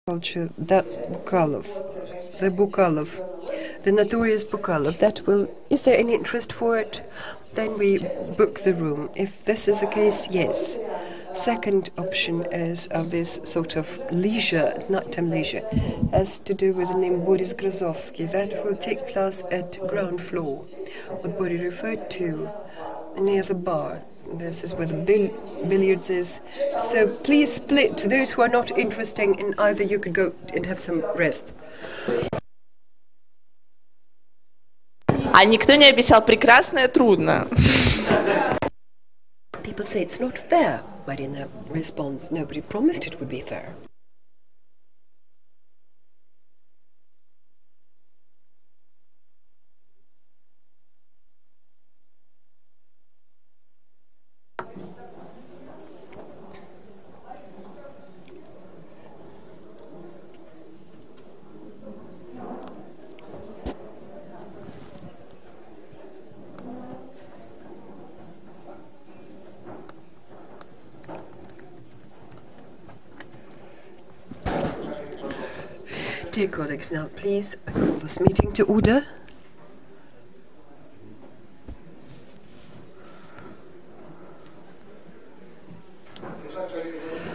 culture, that Bukalov, the notorious Bukalov, that will, is there any interest for it? Then we book the room. If this is the case, yes. Second option is of this sort of leisure, nighttime leisure, has to do with the name Boris Grozovsky. That will take place at ground floor, what Boris referred to, near the bar. This is where the billiards is. So please split. Those who are not interested in either, you could go and have some rest. А никто не обещал прекрасное трудно. People say it's not fair. Marina responds, nobody promised it would be fair. Dear colleagues, now please I call this meeting to order.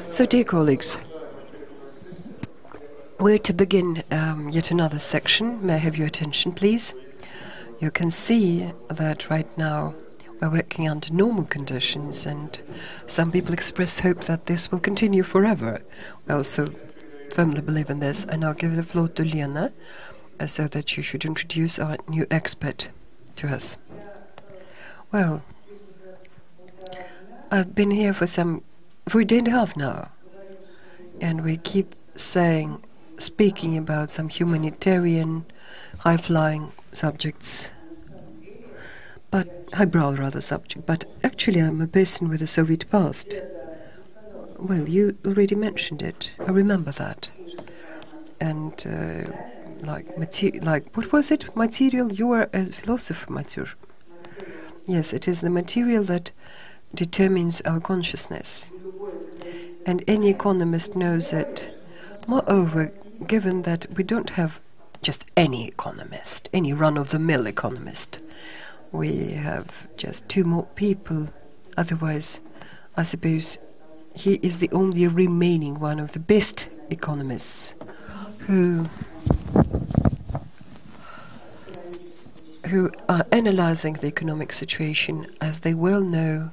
So, dear colleagues, we're to begin yet another section. May I have your attention, please? You can see that right now we're working under normal conditions, and some people express hope that this will continue forever. I also firmly believe in this. I now give the floor to Lena, so that you should introduce our new expert to us. Well, I've been here for a day and a half now, and we keep speaking about some humanitarian, high-flying subjects, highbrow rather subject, but actually I'm a person with a Soviet past. Well, you already mentioned it. I remember that. And what was it? Material? You are a philosopher, Matyur. Yes, it is the material that determines our consciousness. And any economist knows it. Moreover, given that we don't have just any economist, any run-of-the-mill economist, we have just two more people. Otherwise, I suppose he is the only remaining one of the best economists who are analyzing the economic situation, as they well know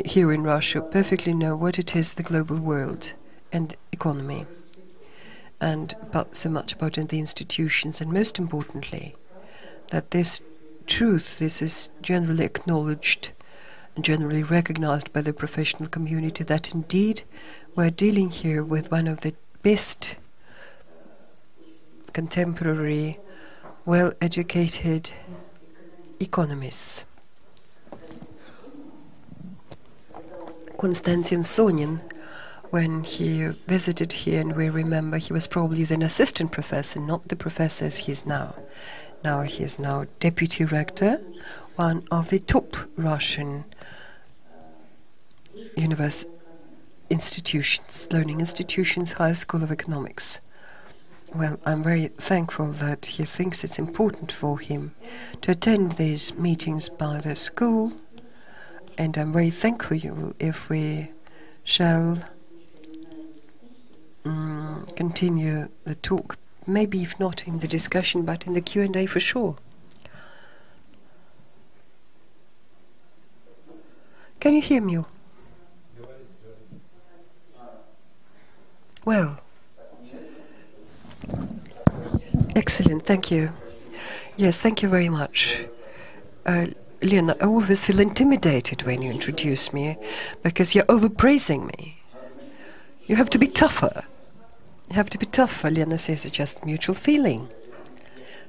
here in Russia, perfectly know what it is, the global world and economy, and so much about the institutions, and most importantly, that this truth, this is generally acknowledged and generally recognized by the professional community, that indeed we're dealing here with one of the best contemporary, well-educated economists. Konstantin Sonin, when he visited here, and we remember he was probably an assistant professor, not the professor as he is now. Now he is now deputy rector, one of the top Russian institutions, learning institutions, High School of Economics. Well, I'm very thankful that he thinks it's important for him to attend these meetings by the school, and I'm very thankful if we shall continue the talk, maybe if not in the discussion, but in the Q&A for sure. Can you hear me? Well, excellent, thank you. Yes, thank you very much. Lena, I always feel intimidated when you introduce me, because you're overpraising me. You have to be tougher. You have to be tougher, Lena says, it's just mutual feeling.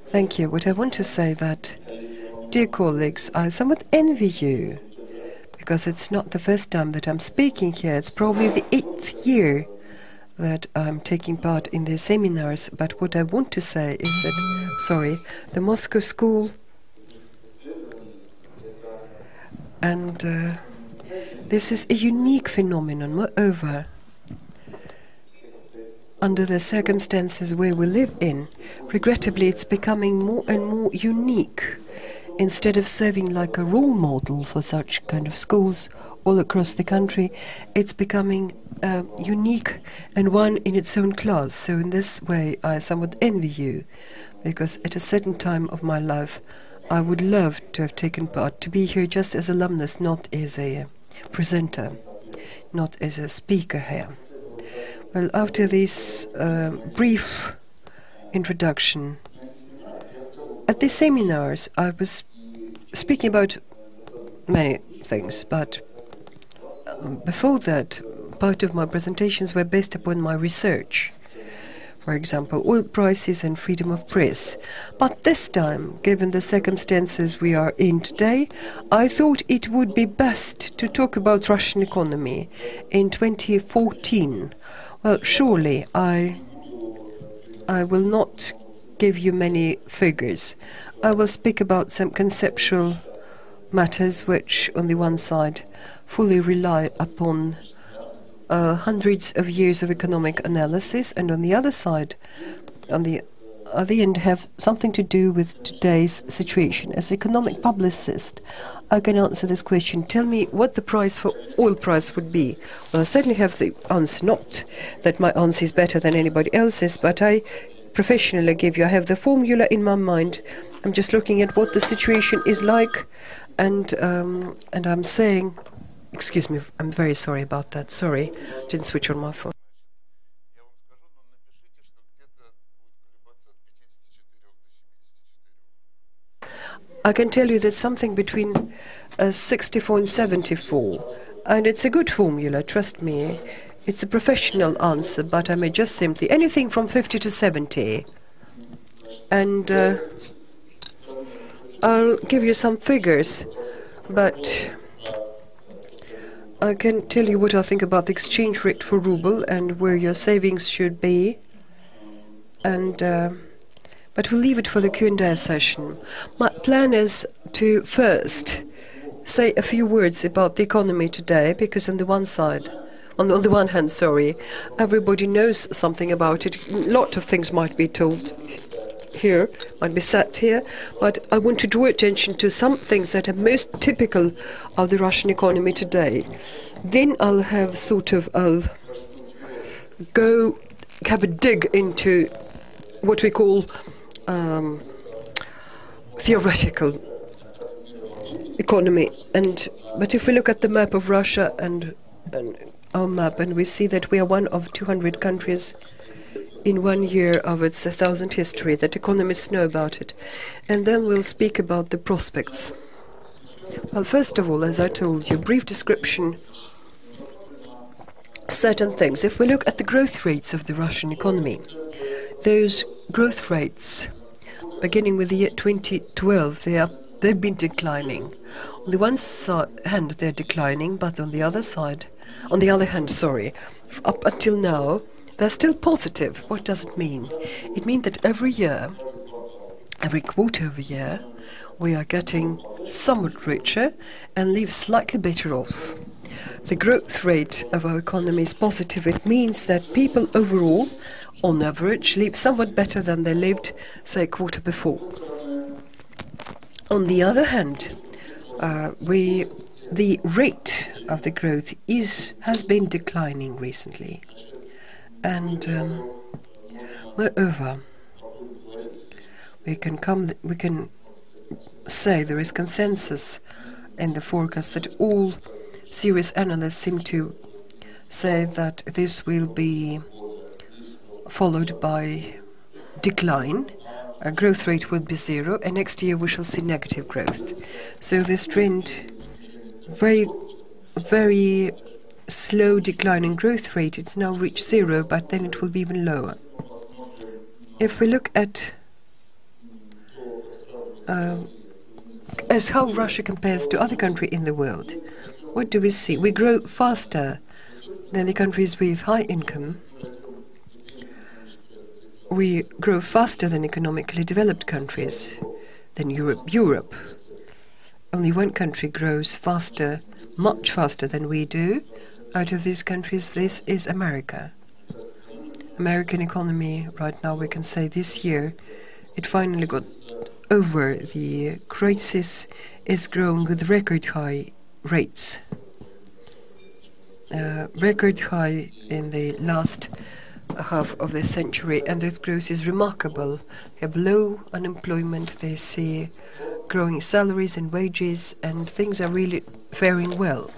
Thank you. What I want to say that, dear colleagues, I somewhat envy you, because it's not the first time that I'm speaking here. It's probably the 8th year that I'm taking part in these seminars, but what I want to say is that, the Moscow School and this is a unique phenomenon. Moreover, under the circumstances where we live in, regrettably it's becoming more and more unique. Instead of serving like a role model for such kind of schools all across the country, it's becoming unique and one in its own class. So in this way, I somewhat envy you, because at a certain time of my life, I would love to have taken part, to be here just as alumnus, not as a presenter, not as a speaker here. Well, after this brief introduction, at the seminars I was speaking about many things, but before that, part of my presentations were based upon my research. For example, oil prices and freedom of press. But this time, given the circumstances we are in today, I thought it would be best to talk about Russian economy in 2014. Well, surely I will not give you many figures. I will speak about some conceptual matters which, on the one side, fully rely upon hundreds of years of economic analysis, and on the other side, on the other end, have something to do with today's situation. As an economic publicist, I can answer this question. Tell me what the price for oil price would be. Well, I certainly have the answer, not that my answer is better than anybody else's, but I professionally give you, I have the formula in my mind. I'm just looking at what the situation is like, and I'm saying, excuse me, I'm very sorry about that. Sorry, didn't switch on my phone. I can tell you that something between 64 and 74, and it's a good formula, trust me. It's a professional answer, but I may just simply anything from 50 to 70. And I'll give you some figures, but I can tell you what I think about the exchange rate for ruble and where your savings should be. And but we'll leave it for the Q&A session. My plan is to first say a few words about the economy today, because on the one hand, everybody knows something about it. A lot of things might be told here, might be said here, but I want to draw attention to some things that are most typical of the Russian economy today. Then I'll have I'll go have a dig into what we call theoretical economy. But if we look at the map of Russia and our map, and we see that we are one of 200 countries in 1 year of its 1,000 history, that economists know about it. And then we'll speak about the prospects. Well, first of all, as I told you, brief description of certain things. If we look at the growth rates of the Russian economy, those growth rates, beginning with the year 2012, they've been declining. On the one hand, they're declining, but on the other hand, up until now, they're still positive. What does it mean? It means that every year, every quarter of a year, we are getting somewhat richer and live slightly better off. The growth rate of our economy is positive. It means that people overall, on average, live somewhat better than they lived, say, a quarter before. On the other hand, the rate of the growth has been declining recently. And moreover, we can say there is consensus in the forecast that all serious analysts seem to say that this will be followed by decline. A growth rate will be 0, and next year we shall see negative growth. So this trend, very, very slow declining growth rate, it's now reached 0, but then it will be even lower. If we look at as how Russia compares to other countries in the world, what do we see? We grow faster than the countries with high income. We grow faster than economically developed countries, than Europe. Only one country grows faster, much faster than we do. Out of these countries, this is America. American economy right now, we can say this year, it finally got over the crisis. It's growing with record high rates. Record high in the last half of the century, and this growth is remarkable. They have low unemployment, they see growing salaries and wages, and things are really faring well.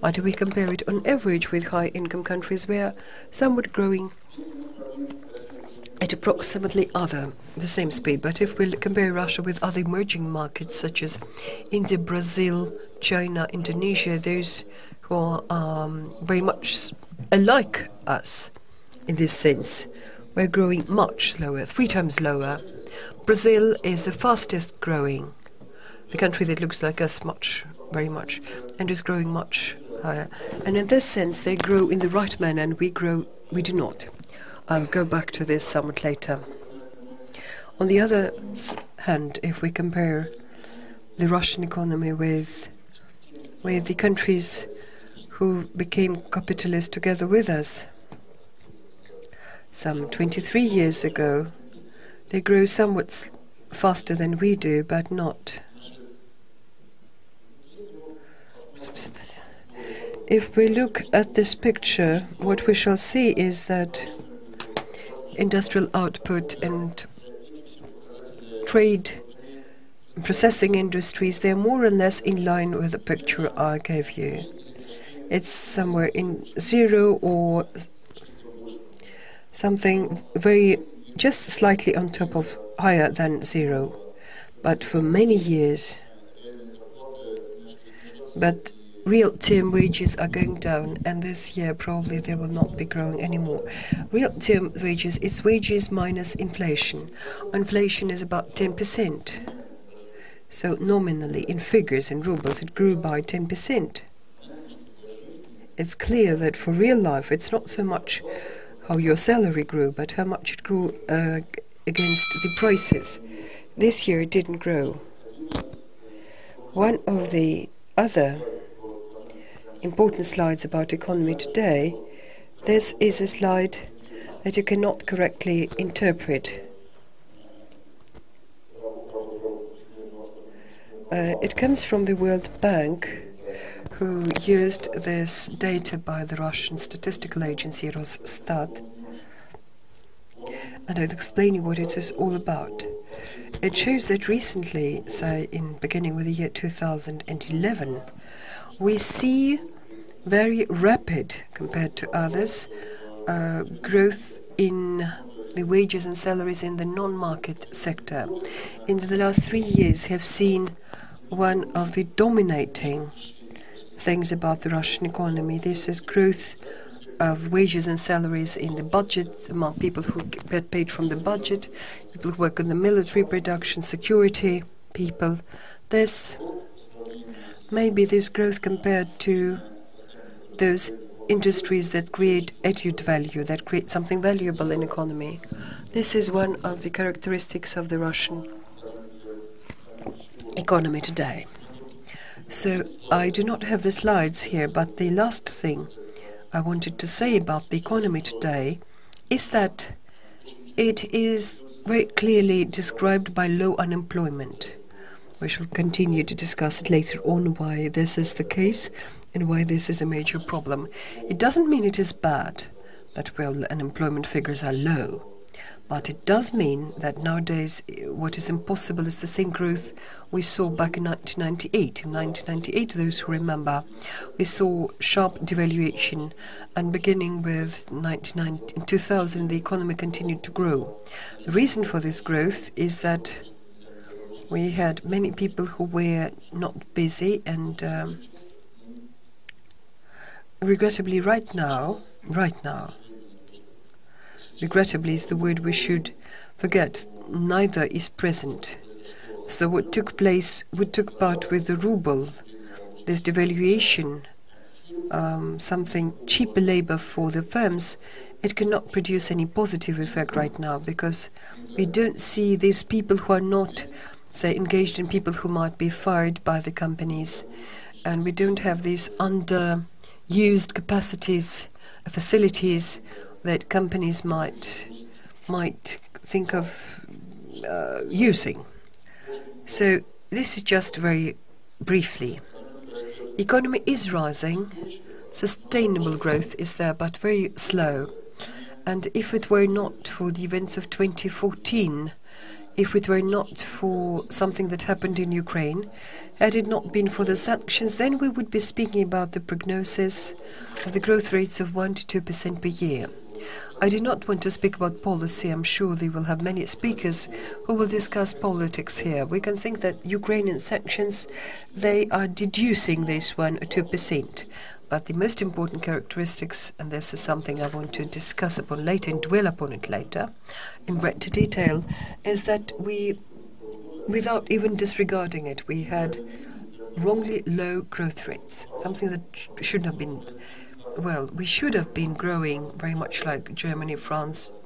But if we compare it on average with high-income countries, we are somewhat growing at approximately the same speed. But if we compare Russia with other emerging markets such as India, Brazil, China, Indonesia, those who are very much alike us in this sense, we're growing much slower, 3 times slower. Brazil is the fastest growing, the country that looks like us very much, and is growing much higher. And in this sense, they grow in the right manner, and we do not. I'll go back to this somewhat later. On the other hand, if we compare the Russian economy with the countries who became capitalist together with us some 23 years ago, they grow somewhat faster than we do, but not. If we look at this picture, what we shall see is that industrial output and trade processing industries, they're more or less in line with the picture I gave you. It's somewhere in zero or something just slightly on top of higher than zero. But for many years, but real term wages are going down, and this year probably they will not be growing anymore. Real term wages is wages minus inflation. Inflation is about 10%. So nominally, in figures, in rubles, it grew by 10%. It's clear that for real life, it's not so much how your salary grew, but how much it grew against the prices. This year it didn't grow. One of the other important slides about economy today, this is a slide that you cannot correctly interpret. It comes from the World Bank, who used this data by the Russian statistical agency Rosstat, and I'll explain you what it is all about. It shows that recently, say beginning with the year 2011, we see very rapid, compared to others, growth in the wages and salaries in the non-market sector. In the last 3 years, have seen one of the dominating things about the Russian economy. This is growth of wages and salaries in the budget, among people who get paid from the budget, people who work in the military, production, security, people. Maybe this growth compared to those industries that create added value, that create something valuable in economy. This is one of the characteristics of the Russian economy today. So I do not have the slides here, but the last thing I wanted to say about the economy today is that it is very clearly described by low unemployment. We shall continue to discuss it later on, why this is the case and why this is a major problem. It doesn't mean it is bad that unemployment figures are low, but it does mean that nowadays what is impossible is the same growth we saw back in 1998. In 1998, those who remember, we saw sharp devaluation, and beginning with 2000, the economy continued to grow. The reason for this growth is that we had many people who were not busy, and regrettably right now, regrettably is the word we should forget, neither is present. So what took part with the ruble, this devaluation, something cheaper labor for the firms, it cannot produce any positive effect right now, because we don't see these people who are not, say, engaged in people who might be fired by the companies, and we don't have these underused capacities, facilities that companies might think of using. So this is just very briefly. Economy is rising, sustainable growth is there, but very slow. And if it were not for the events of 2014, if it were not for something that happened in Ukraine, had it not been for the sanctions, then we would be speaking about the prognosis of the growth rates of 1 to 2% per year. I do not want to speak about policy. I'm sure they will have many speakers who will discuss politics here. We can think that Ukrainian sanctions, they are deducing this 1 or 2%. But the most important characteristics, and this is something I want to discuss upon later and dwell upon it later in greater detail, is that we, without even disregarding it, we had wrongly low growth rates, something that shouldn't have been. Well, we should have been growing very much like Germany, France,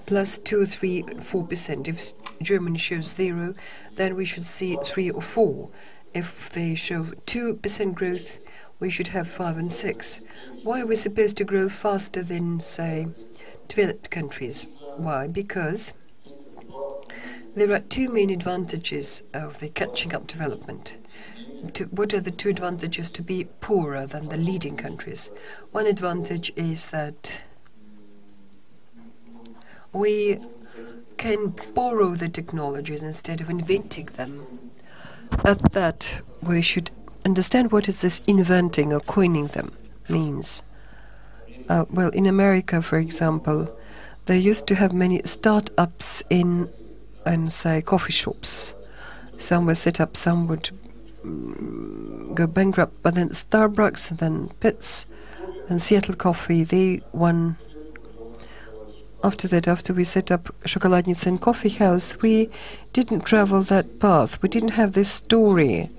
plus 2, 3, 4%. If Germany shows 0, then we should see 3 or 4. If they show 2% growth, we should have 5 and 6. Why are we supposed to grow faster than, say, developed countries? Why? Because there are two main advantages of the catching up development. What are the two advantages to be poorer than the leading countries? One advantage is that we can borrow the technologies instead of inventing them. At that, we should understand what is this inventing or coining them means. Well, in America, for example, they used to have many start-ups in, say, coffee shops. Some were set up, some would go bankrupt, but then Starbucks and then Pitts and Seattle Coffee, they won. After that, after we set up Chocoladnica and Coffee House, we didn't travel that path. We didn't have this story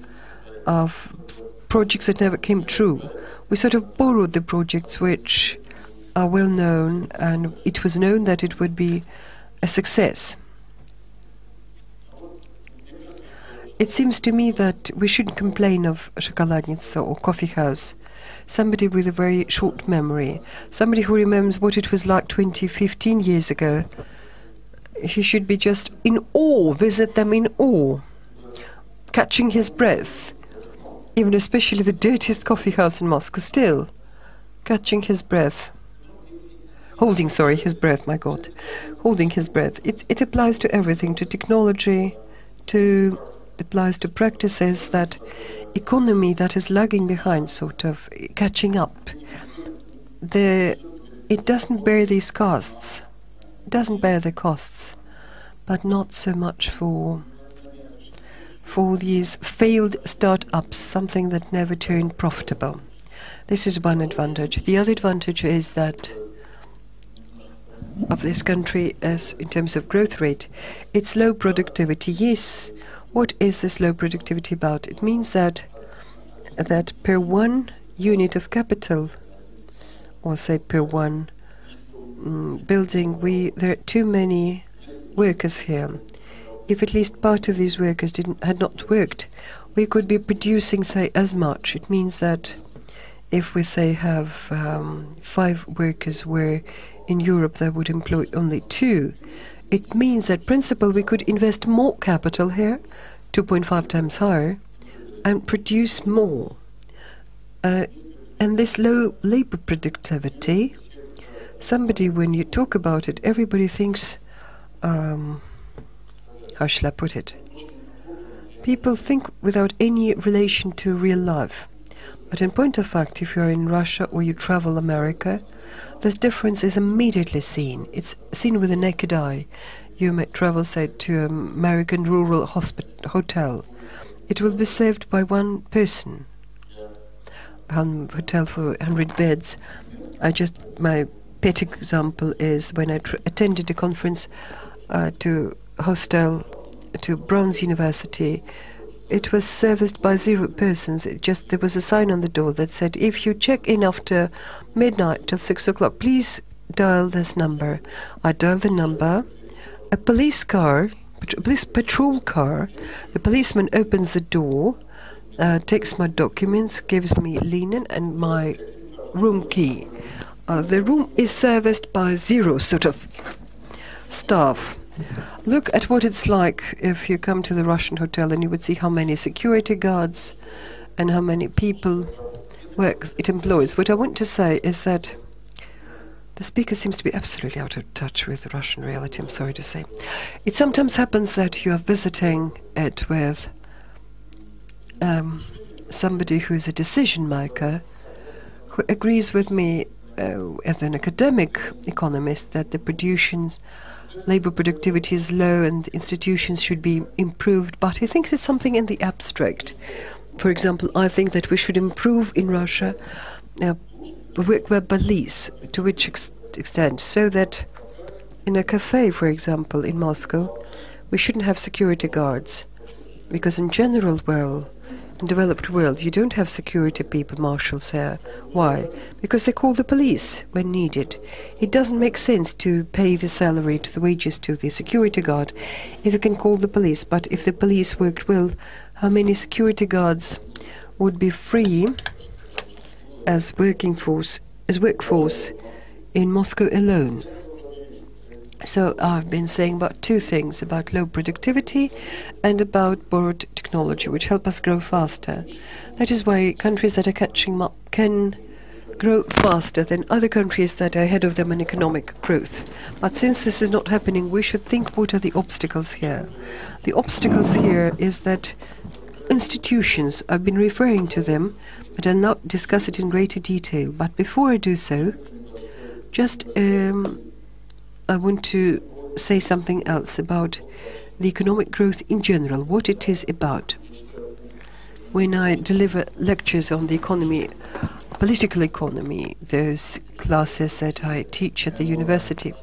of projects that never came true. We sort of borrowed the projects which are well known, and it was known that it would be a success. It seems to me that we shouldn't complain of Chocoladnica or Coffee House. Somebody with a very short memory, somebody who remembers what it was like 15 years ago, he should be just in awe, visit them in awe, catching his breath, even especially the dirtiest coffee house in Moscow, still catching his breath. Holding his breath, my God. Holding his breath. It applies to everything, to technology, applies to practices, that economy that is lagging behind, sort of catching up. It doesn't bear these costs. It doesn't bear the costs, but not so much for these failed start-ups, something that never turned profitable. This is one advantage. The other advantage is that of this country, as in terms of growth rate, it's low productivity. Yes. What is this low productivity about? It means that per one unit of capital, or say per one building, there are too many workers here. If at least part of these workers had not worked, we could be producing, say, as much. It means that if we, say, have 5 workers, where in Europe they would employ only 2, it means that, principle, we could invest more capital here, 2.5 times higher, and produce more. And this low labor productivity, when you talk about it, everybody thinks, how shall I put it? People think without any relation to real life. But in point of fact, if you're in Russia or you travel America, this difference is immediately seen. It's seen with the naked eye. You may travel, say, to an American rural hotel. It will be served by one person. Hotel for 100 beds. My pet example is when I attended a conference to Brown's University. It was serviced by 0 persons. There was a sign on the door that said, if you check in after midnight till 6 o'clock, please dial this number. I dialed the number. A police patrol car, the policeman opens the door, takes my documents, gives me linen and my room key. the room is serviced by zero sort of staff. Look at what it's like if you come to the Russian hotel, and you would see how many security guards and how many people work it employs. What I want to say is that the speaker seems to be absolutely out of touch with the Russian reality, I'm sorry to say. It sometimes happens that you are visiting it with somebody who is a decision maker who agrees with me as an academic economist that the labor productivity is low and institutions should be improved, but he thinks it's something in the abstract. For example, I think that we should improve in Russia work by police. To which extent? So that in a cafe, for example, in Moscow, we shouldn't have security guards. Because in general, well, in developed world, you don't have security people, marshals here. Why? Because they call the police when needed. It doesn't make sense to pay the salary, to the wages to the security guard if you can call the police. But if the police worked well, how many security guards would be free as workforce in Moscow alone? So I've been saying about two things, about low productivity and about borrowed technology, which help us grow faster. That is why countries that are catching up can grow faster than other countries that are ahead of them in economic growth. But since this is not happening, we should think, what are the obstacles here? The obstacles here is that institutions, I've been referring to them, but I'll not discuss it in greater detail. But before I do so, just I want to say something else about the economic growth in general, what it is about. When I deliver lectures on the economy, political economy, those classes that I teach at the university.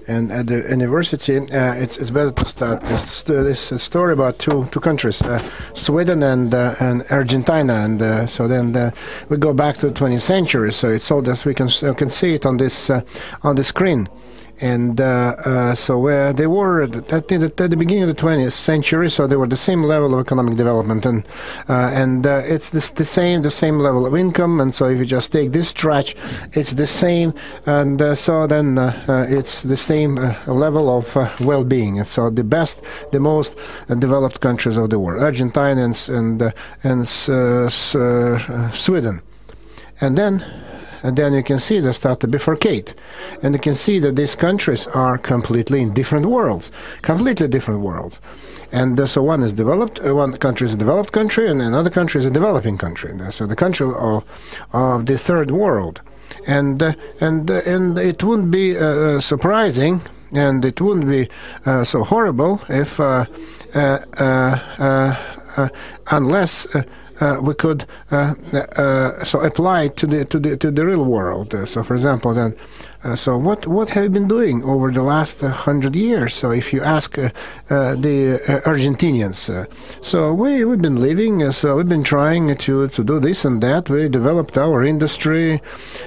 And at the university, it's better to start this story about two countries, Sweden and Argentina, and so then we go back to the 20th century. So it's all this we can see it on the screen. And so where they were at the beginning of the 20th century, so they were the same level of economic development, and it's the same level of income. And so if you just take this stretch, it's the same, and so then it's the same level of well-being. And so the most developed countries of the world, Argentina and Sweden, and then you can see they start to bifurcate. And you can see that these countries are completely in different worlds, completely different worlds. And so one country is a developed country, and another country is a developing country. So the country of the third world. And it wouldn't be surprising, and it wouldn't be so horrible if unless we could so apply to the real world. So, for example, then, so what have you been doing over the last 100 years? So, if you ask the Argentinians, so we've been living. So we've been trying to do this and that. We developed our industry,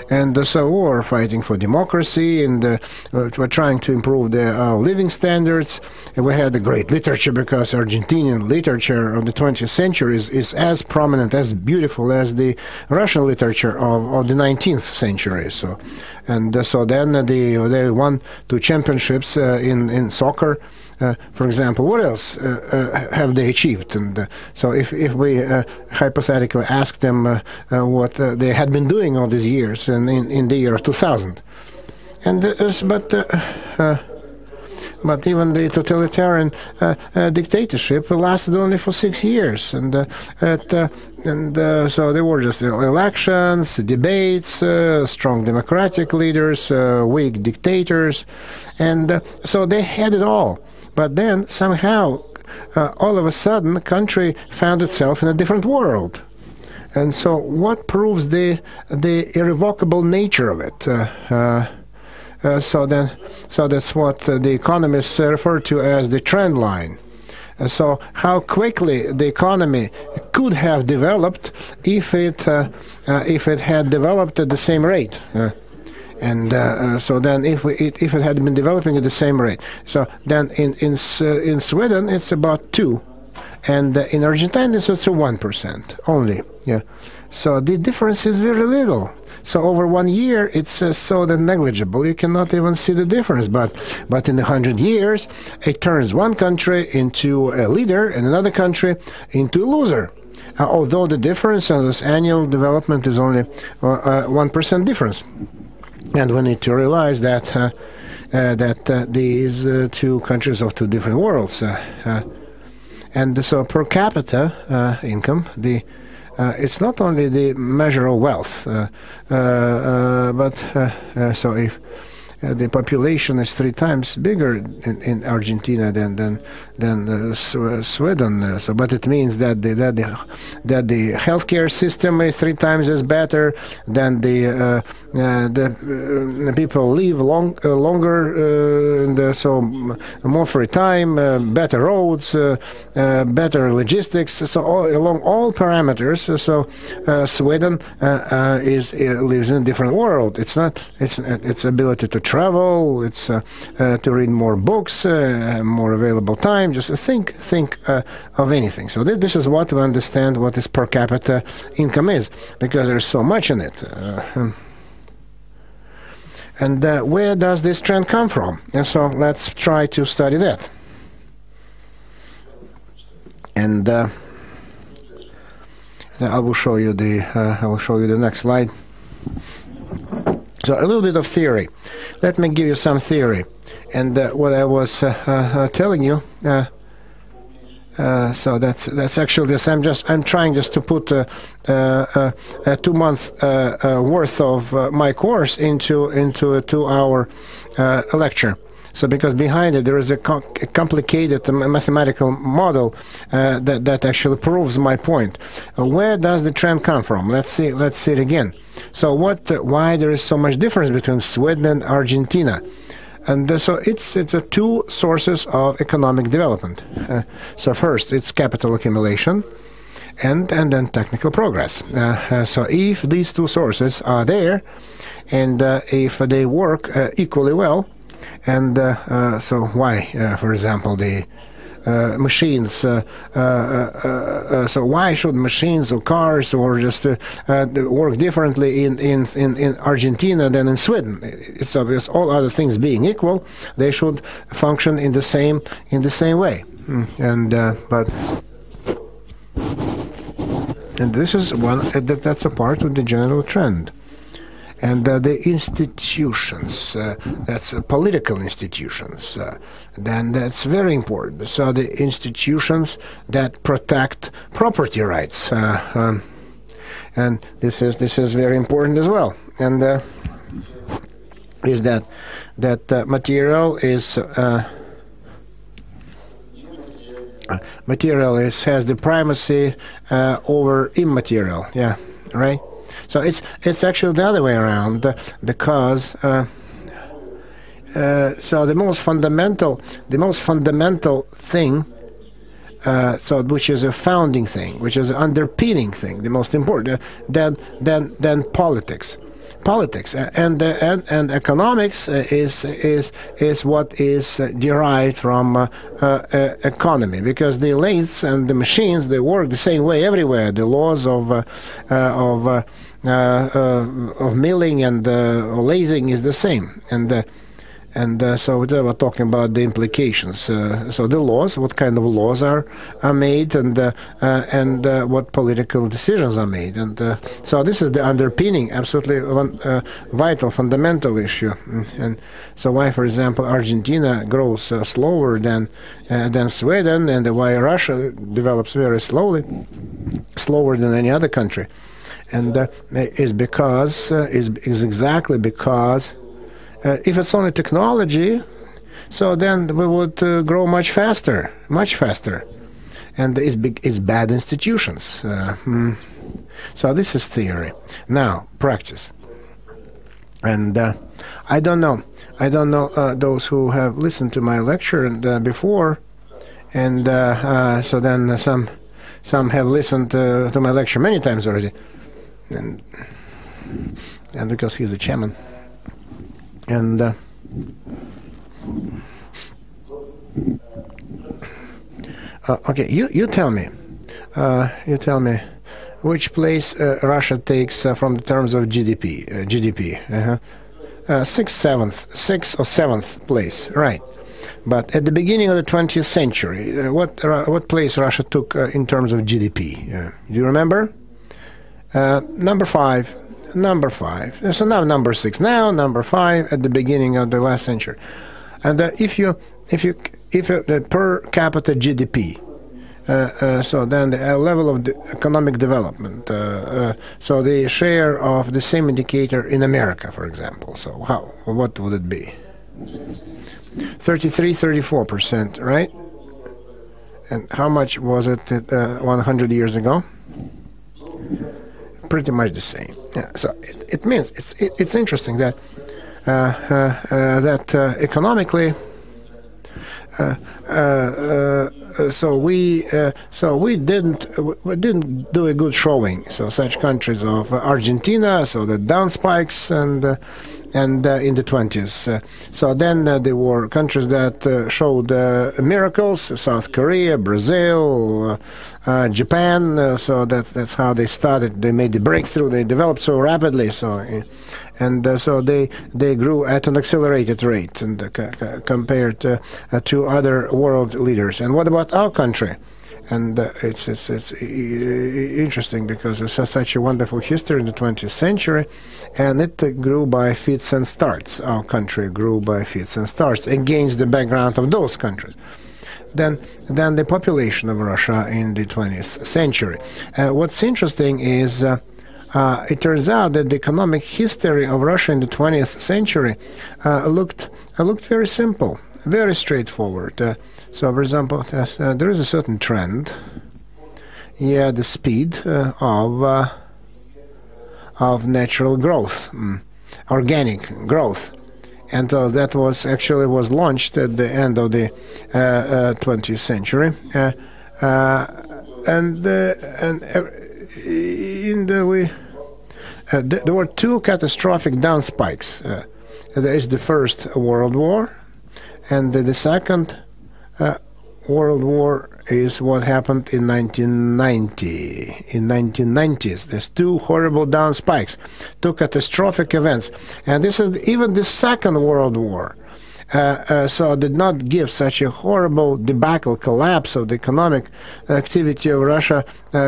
and so we're fighting for democracy, and we're trying to improve our living standards. And we had a great literature, because Argentinian literature of the 20th century is as prominent, as beautiful as the Russian literature of the 19th century. So, and so then they won 2 championships in soccer. For example, what else have they achieved? And so if we hypothetically ask them what they had been doing all these years in the year 2000, and but even the totalitarian dictatorship lasted only for 6 years, and so there were just elections, debates, strong democratic leaders, weak dictators, and so they had it all. But then somehow, all of a sudden, the country found itself in a different world. And so what proves the irrevocable nature of it? So that's what the economists refer to as the trend line. So how quickly the economy could have developed if it had developed at the same rate. So then if it had been developing at the same rate, so then in Sweden it's about 2, and in Argentina it's 1% only. Yeah. So the difference is very little. So over 1 year, it's so negligible. You cannot even see the difference. But in 100 years, it turns one country into a leader and another country into a loser. Although the difference on this annual development is only 1% difference. And we need to realize that these two countries of two different worlds. And so per capita income, it's not only the measure of wealth, but so if the population is 3 times bigger in Argentina than Sweden. But it means that the healthcare system is 3 times as better. Than the people live longer, and so more free time, better roads, better logistics. So along all parameters, Sweden lives in a different world. It's not its ability to travel, it's to read more books, more available time. Just think of anything. So this is what we understand what is per capita income is, because there's so much in it. And where does this trend come from? And so let's try to study that. And I will show you the next slide. So a little bit of theory. Let me give you some theory. And what I was telling you. So that's actually this. I'm trying just to put a 2 month worth of my course into a 2-hour lecture. So because behind it there is a complicated mathematical model that actually proves my point. Where does the trend come from? Let's see it again. So why there is so much difference between Sweden and Argentina? And so it's 2 sources of economic development. So first, it's capital accumulation, and then technical progress. So if these 2 sources are there, and if they work equally well, and so why, for example, the machines. So why should machines or cars or just work differently in Argentina than in Sweden? It's obvious. All other things being equal, they should function in the same way. And this is that's a part of the general trend. And the institutions, that's political institutions, then that's very important. So the institutions that protect property rights, and this is very important as well. And is that material has the primacy over immaterial. Yeah, right. So it's actually the other way around, because so the most fundamental thing, so which is a founding thing, which is an underpinning thing, the most important, than politics. Politics and economics is what is derived from economy, because the lathes and the machines, they work the same way everywhere. The laws of milling and lathing is the same, and so we were talking about the implications. So the laws, what kind of laws are made, and what political decisions are made, and so this is the underpinning, absolutely vital, fundamental issue. And so why, for example, Argentina grows slower than Sweden, and why Russia develops very slowly, slower than any other country, and is exactly because. If it's only technology, so then we would grow much faster, and it's bad institutions. So this is theory. Now practice, and I don't know those who have listened to my lecture before, and so then some have listened to my lecture many times already, and because he's the chairman. And okay, you tell me. which place Russia takes from the terms of GDP. Sixth or seventh place, right? But at the beginning of the 20th century, what place Russia took in terms of GDP? Do you remember? Number five. So now number 6. Now number 5 at the beginning of the last century. And if the per capita GDP, so then the level of the economic development, so the share of the same indicator in America, for example. So what would it be? 34%, right? And how much was it 100 years ago? Pretty much the same. Yeah, so it means it's interesting that economically, so we didn't do a good showing. So such countries of Argentina, so the down spikes and in the 20s. So then there were countries that showed miracles: South Korea, Brazil, Japan. So that's how they started. They made the breakthrough. They developed so rapidly. So so they grew at an accelerated rate and compared to other world leaders. And what about our country? And it's interesting because it has such a wonderful history in the 20th century, and it grew by fits and starts. Our country grew by fits and starts against the background of those countries. Then the population of Russia in the 20th century. What's interesting is it turns out that the economic history of Russia in the 20th century looked very simple, very straightforward. So, for example, there is a certain trend. Yeah, the speed of natural growth, organic growth, and that was launched at the end of the 20th century, there were two catastrophic down spikes. There is the First World War, and the Second World War is what happened in 1990. In 1990s, there's two horrible down spikes, two catastrophic events, and this is even the Second World War. So did not give such a horrible debacle, collapse of the economic activity of Russia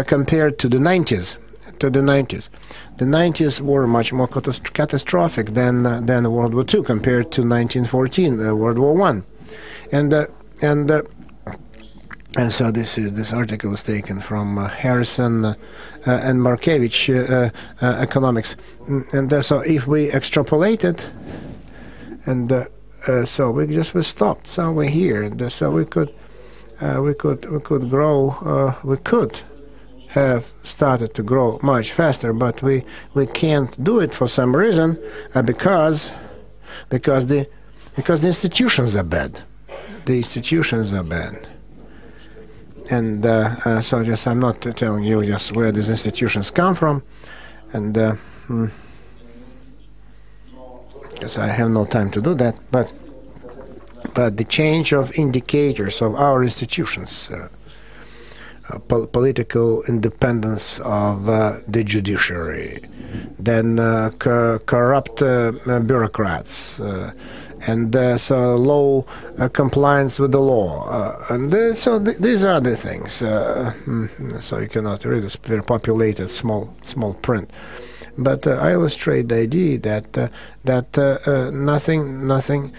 compared to the 90s. The 90s were much more catastrophic than World War II compared to 1914, World War I. And so this article is taken from Harrison and Markevich economics. And so if we extrapolate it, and so we stopped somewhere here, and so we could grow. We could have started to grow much faster, but we can't do it for some reason, because the institutions are bad. The institutions are bad. And so I'm not telling you just where these institutions come from, and because I have no time to do that, but the change of indicators of our institutions, political independence of the judiciary, then corrupt bureaucrats, and so low compliance with the law, and so these are the things. So you cannot read this very populated small print, but I illustrate the idea that nothing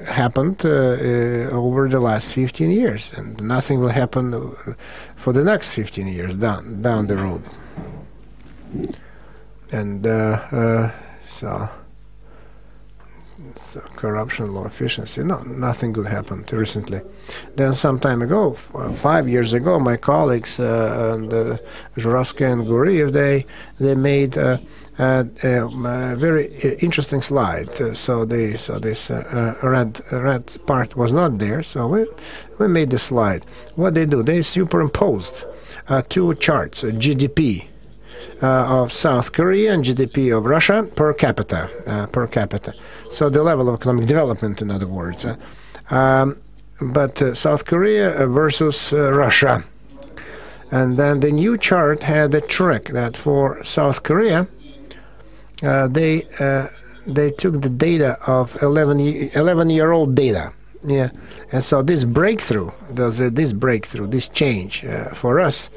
happened over the last 15 years, and nothing will happen for the next 15 years down the road. And so corruption, low efficiency, nothing good happened recently. Then some time ago, 5 years ago, my colleagues and Zhuravsky and Guriev, they made a very interesting slide. So this red part was not there, so we made the slide. What they do, they superimposed two charts, GDP of South Korea and GDP of Russia per capita. So the level of economic development, in other words. But South Korea versus Russia. And then the new chart had a trick that for South Korea, they took the data of 11-year-old data. Yeah, and so this breakthrough, this change for us,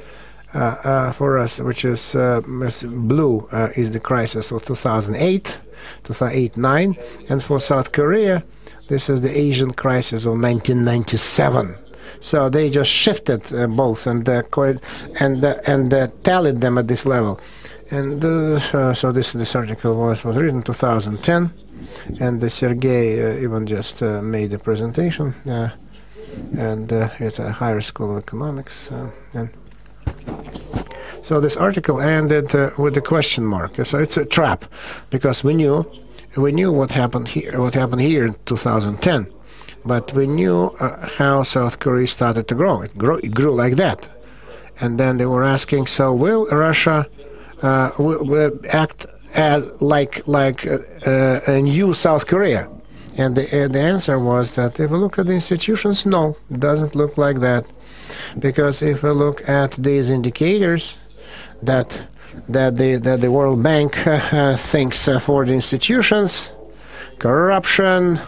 which is blue, is the crisis of 2008-9, and for South Korea, this is the Asian crisis of 1997. So they just shifted both and tallied them at this level. And so this article was written in 2010, and Sergey even just made a presentation, and at a higher school of economics. And so this article ended with a question mark. So it's a trap, because we knew what happened here in 2010, but we knew how South Korea started to grow. It grew like that, and then they were asking, so will Russia will act as like a new South Korea? And the answer was that if we look at the institutions, no, it doesn't look like that, because if we look at these indicators that the World Bank thinks for the institutions, corruption,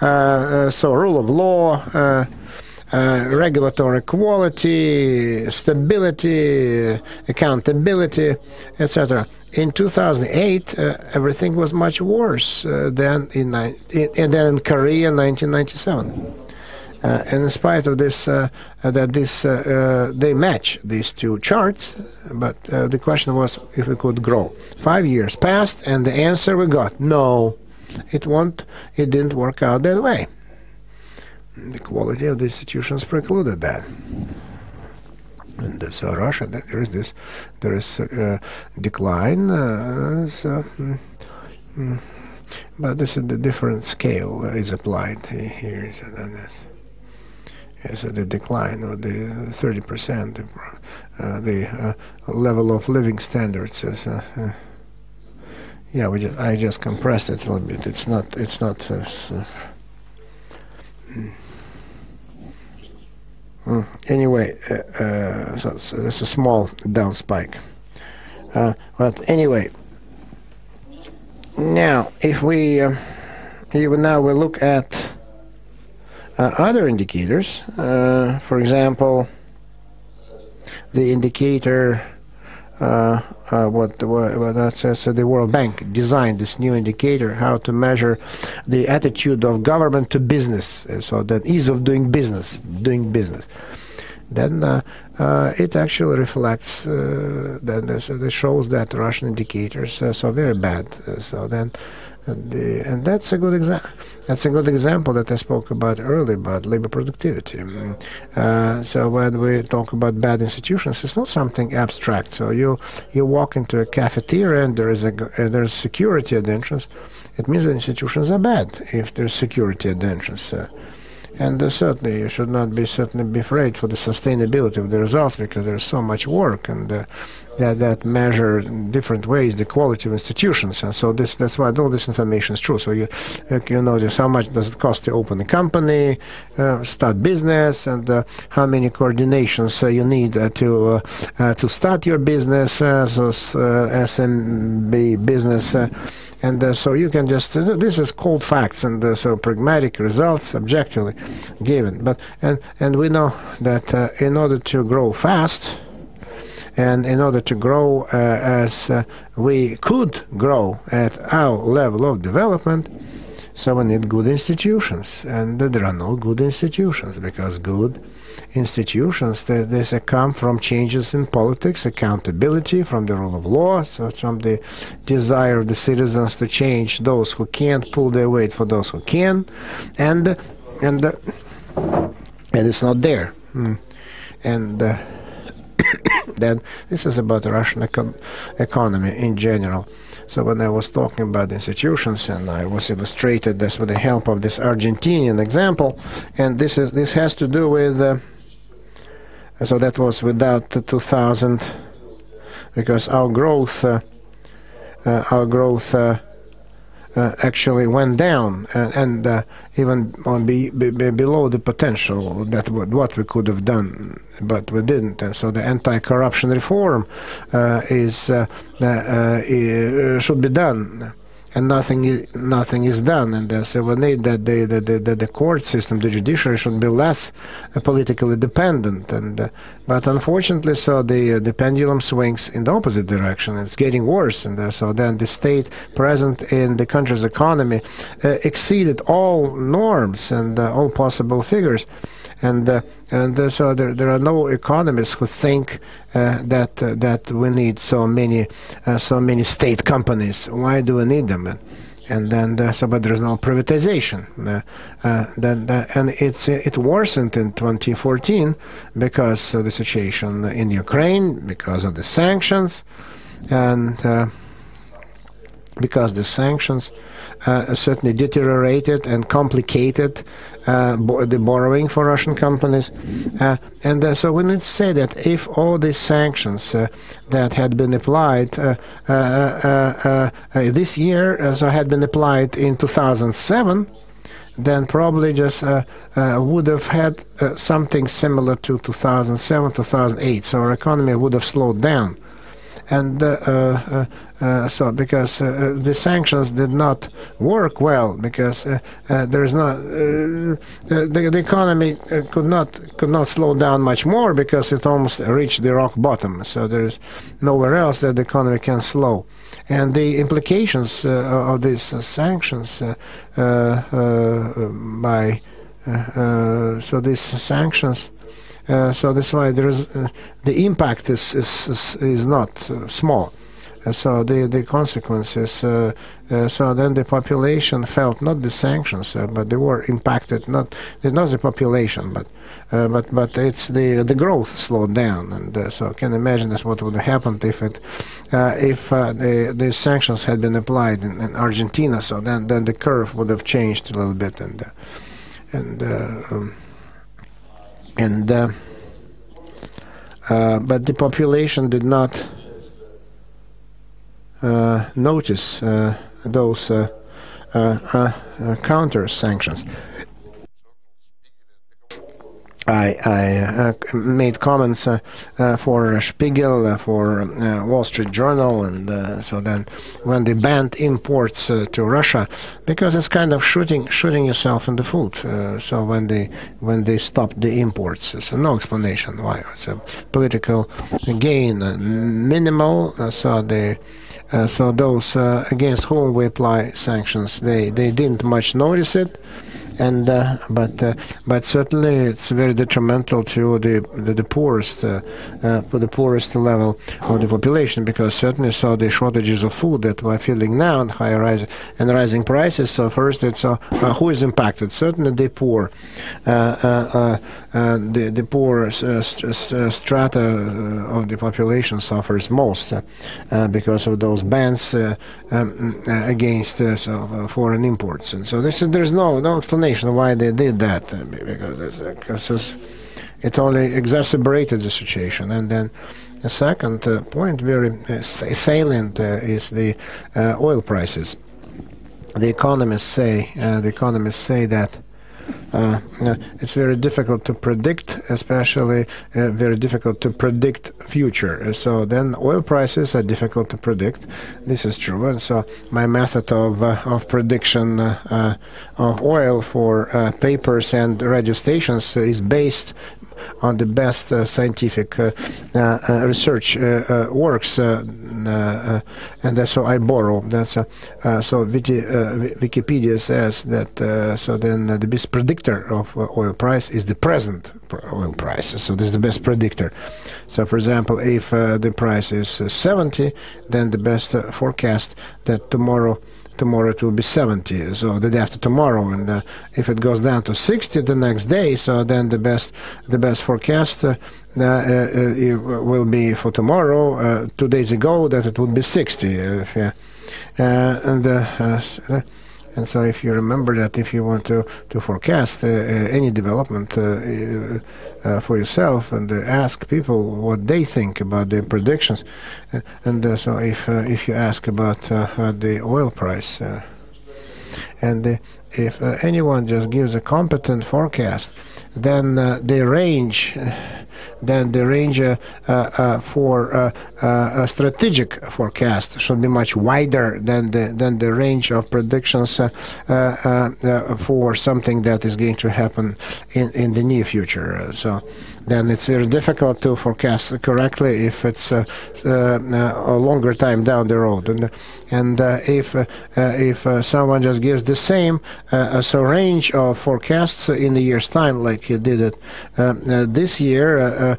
so rule of law, regulatory quality, stability, accountability, etc. In 2008, everything was much worse than in Korea in 1997. And in spite of this, they match these two charts, but the question was if we could grow. 5 years passed, and the answer we got, no, it didn't work out that way. The quality of the institutions precluded that. And so Russia, there is decline. But this is the different scale is applied here. So the decline of the 30%, the level of living standards is. Yeah, I just compressed it a little bit. It's not. Anyway, so it's a small down spike. But anyway, now if we look at other indicators, for example, the indicator. That says the World Bank designed this new indicator, how to measure the attitude of government to business, so that ease of doing business. Then it actually reflects, it shows that Russian indicators are very bad. So then, and that's a good example. That's a good example that I spoke about earlier about labor productivity. So when we talk about bad institutions, it's not something abstract. So you walk into a cafeteria and there's security at the entrance. It means the institutions are bad if there's security at the entrance. And certainly you should not be afraid for the sustainability of the results, because there's so much work and that measure in different ways the quality of institutions. And so that's why all this information is true. So you notice how much does it cost to open a company, start business, and how many coordinations you need to start your business, so SMB business. And so you can just this is cold facts, and so pragmatic results objectively given. But and we know that in order to grow fast, and in order to grow as we could grow at our level of development, so we need good institutions, and there are no good institutions, because good institutions, they come from changes in politics, accountability, from the rule of law, so from the desire of the citizens to change those who can't, pull their weight for those who can, and it's not there. And then this is about the Russian economy in general. So when I was talking about institutions, and I was illustrated this with the help of this Argentinian example, and this has to do with so that was without 2000, because our growth actually went down and even below the potential that what we could have done, but we didn't. And so the anti-corruption reform should be done. And nothing is done, and so we need that the court system, the judiciary, should be less politically dependent. And but unfortunately, so the pendulum swings in the opposite direction. It's getting worse, and so then the state present in the country's economy exceeded all norms and all possible figures. And so there are no economists who think that we need so many state companies. Why do we need them? And then but there is no privatization. And it worsened in 2014 because of the situation in Ukraine, because of the sanctions, and because the sanctions certainly deteriorated and complicated the borrowing for Russian companies. So we need to say that if all these sanctions that had been applied this year, so had been applied in 2007, then probably just would have had something similar to 2007, 2008. So our economy would have slowed down. And so because the sanctions did not work well, because there is not the economy could not slow down much more, because it almost reached the rock bottom. So there is nowhere else that the economy can slow. And the implications of these sanctions so these sanctions. So that's why there is the impact is not small. So the consequences. So then the population felt not the sanctions, but they were impacted. Not the population, but it's the growth slowed down. And so can imagine this what would have happened if the sanctions had been applied in Argentina. So then the curve would have changed a little bit, but the population did not notice those counter sanctions. I made comments for Spiegel, for Wall Street Journal, and so then when they banned imports to Russia, because it's kind of shooting yourself in the foot. So when they stopped the imports, so no explanation why. It's a political gain, minimal. So those against whom we apply sanctions, they didn't much notice it. And but certainly it's very detrimental to the poorest, for the poorest level of the population, because certainly so the shortages of food that we're feeling now and rising prices. So first, it's who is impacted? Certainly the poor, the poor strata of the population suffers most because of those bans against foreign imports. And so there's no explanation why they did that, because it only exacerbated the situation. And then the second point, very salient, is the oil prices. The economists say that it's very difficult to predict, especially very difficult to predict future. So then oil prices are difficult to predict. This is true. And so my method of prediction of oil for papers and radio stations is based on the best scientific research works, and so I borrow. That's so Wikipedia says that. So then the best predictor of oil price is the present oil price. So this is the best predictor. So, for example, if the price is 70, then the best forecast that tomorrow it will be 70, so the day after tomorrow, and if it goes down to 60 the next day, so then the best forecast will be for tomorrow. 2 days ago that it would be 60, and so if you remember that, if you want to forecast any development for yourself, and ask people what they think about their predictions, and so if you ask about the oil price, and if anyone just gives a competent forecast, then the range for a strategic forecast should be much wider than the range of predictions for something that is going to happen in the near future. So then it's very difficult to forecast correctly if it's a longer time down the road. And if someone just gives the same range of forecasts in a year's time, like you did it this year,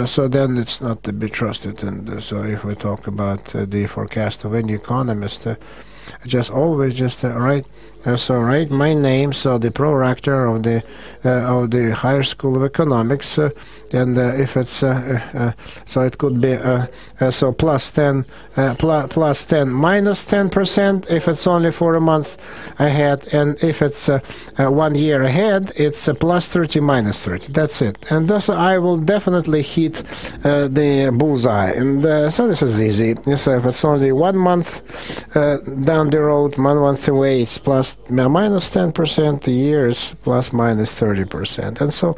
so then it's not to be trusted. And so if we talk about the forecast of any economist, just always write my name, so the pro-rector of the higher school of economics, and if it's so it could be so plus 10 minus 10% if it's only for a month ahead, and if it's 1 year ahead, it's plus 30 minus 30. That's it, and thus I will definitely hit the bullseye. And so this is easy. So if it's only 1 month down the road, 1 month away, it's plus minus 10%. The year is plus minus 30%, and so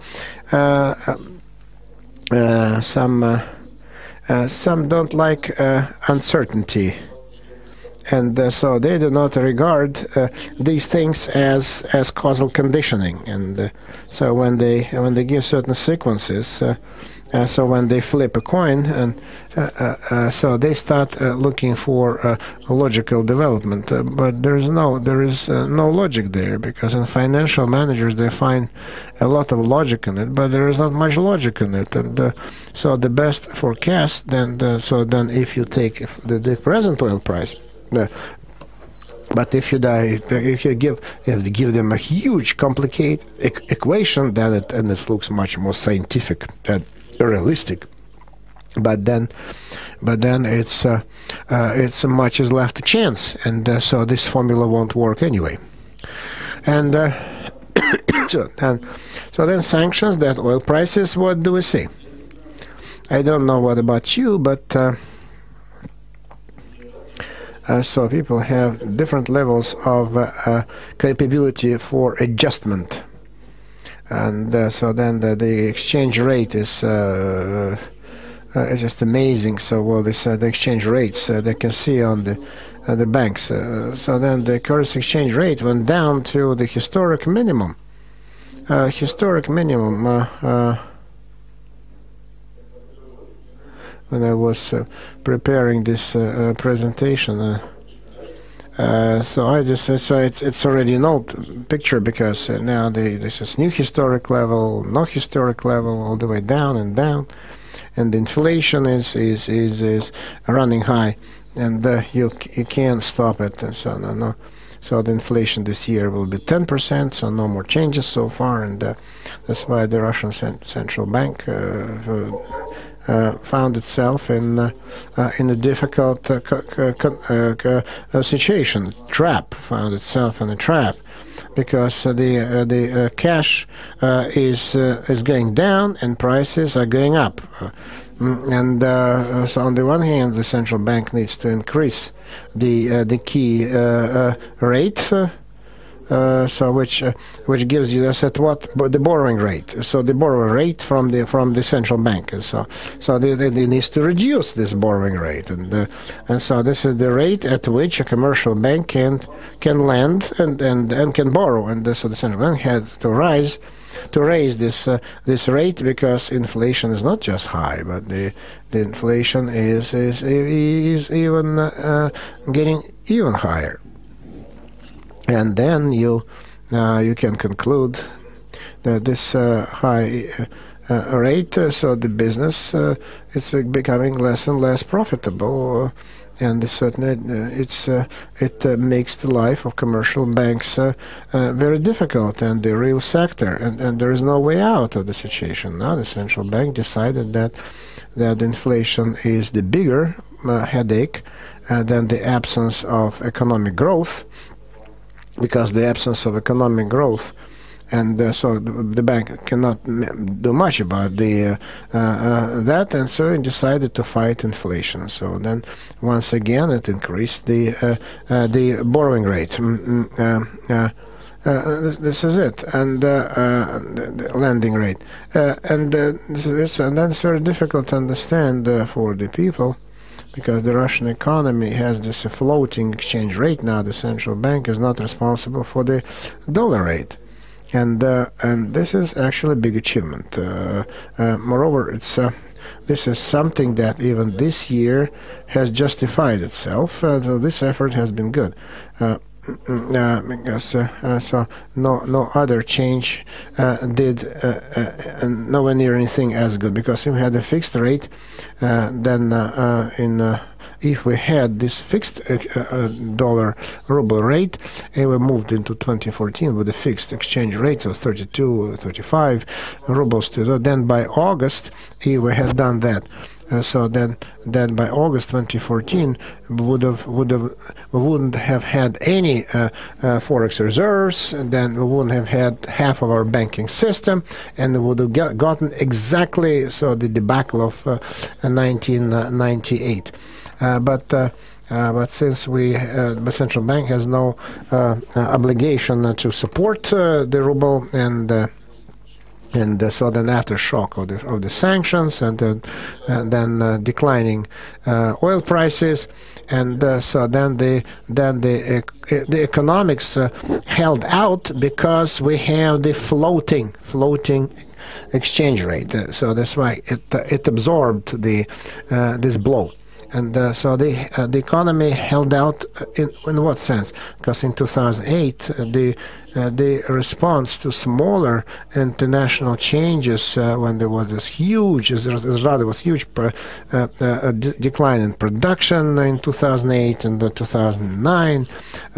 some don't like uncertainty, and so they do not regard these things as causal conditioning. And so when they give certain sequences, so when they flip a coin, and so they start looking for logical development, but there is no logic there, because in financial managers they find a lot of logic in it, but there is not much logic in it. And so the best forecast then if you take the present oil price, but if you give them a huge complicated equation, then it looks much more scientific and realistic. But then it's much is left to chance, and so this formula won't work anyway. And so then sanctions, that oil prices. What do we see? I don't know what about you, but so people have different levels of capability for adjustment. And so then the exchange rate is just amazing. So well, the exchange rates they can see on the banks. So then the currency exchange rate went down to the historic minimum. When I was preparing this presentation. So I just said, so it's already an old picture, because now this is new historic level, no historic level, all the way down, and the inflation is running high, and you can't stop it. And so no. So the inflation this year will be 10%, so no more changes so far, and that's why the Russian central bank found itself in a difficult situation. Found itself in a trap, because the cash is going down and prices are going up. And so on the one hand, the central bank needs to increase the key rate. So which gives you the borrowing rate. So the borrowing rate from the central bank. And so they needs to reduce this borrowing rate, and so this is the rate at which a commercial bank can lend and can borrow. And so the central bank had to raise this rate, because inflation is not just high, but the inflation is even getting even higher. And then you can conclude that this high rate, so the business it's becoming less and less profitable, and certainly it makes the life of commercial banks very difficult, and the real sector, and there is no way out of the situation. Now the central bank decided that inflation is the bigger headache than the absence of economic growth. Because the absence of economic growth and so the bank cannot do much about that, and so it decided to fight inflation. So then, once again, it increased the borrowing rate. This is it, and the lending rate, and that's very difficult to understand for the people, because the Russian economy has this floating exchange rate now. The central bank is not responsible for the dollar rate, and this is actually a big achievement. Moreover, this is something that even this year has justified itself. So this effort has been good. Because so no other change did nowhere near anything as good, because if we had a fixed rate, then if we had this fixed dollar ruble rate, and we moved into 2014 with a fixed exchange rate of 32, 35 rubles to, then by August, if we had done that, so then by August 2014 we wouldn't have had any forex reserves, and then we wouldn't have had half of our banking system, and we would have gotten exactly the debacle of 1998. But since the central bank has no obligation to support the ruble, and so then aftershock of the sanctions, and then declining oil prices, and so then the economics held out, because we have the floating exchange rate. So that's why it absorbed this blow. And so the economy held out in what sense? Because in 2008, the response to smaller international changes, when there was this huge, decline in production in 2008 and 2009.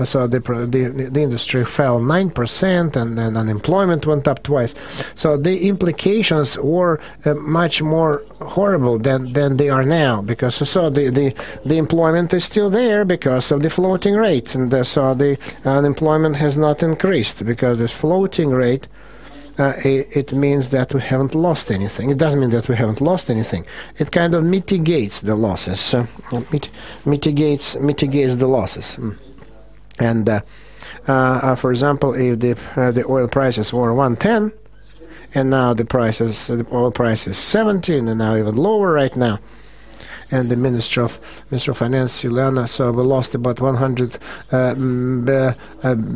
So the industry fell 9%, and then unemployment went up twice. So the implications were much more horrible than they are now, because the employment is still there because of the floating rate, and so the unemployment has not increased, because this floating rate, it means that we haven't lost anything. It doesn't mean that we haven't lost anything. It kind of mitigates the losses. Mitigates the losses. And for example, if the oil prices were 110, and now the oil price is 17, and now even lower right now, and the Minister of Finance, Yelena, so we lost about $100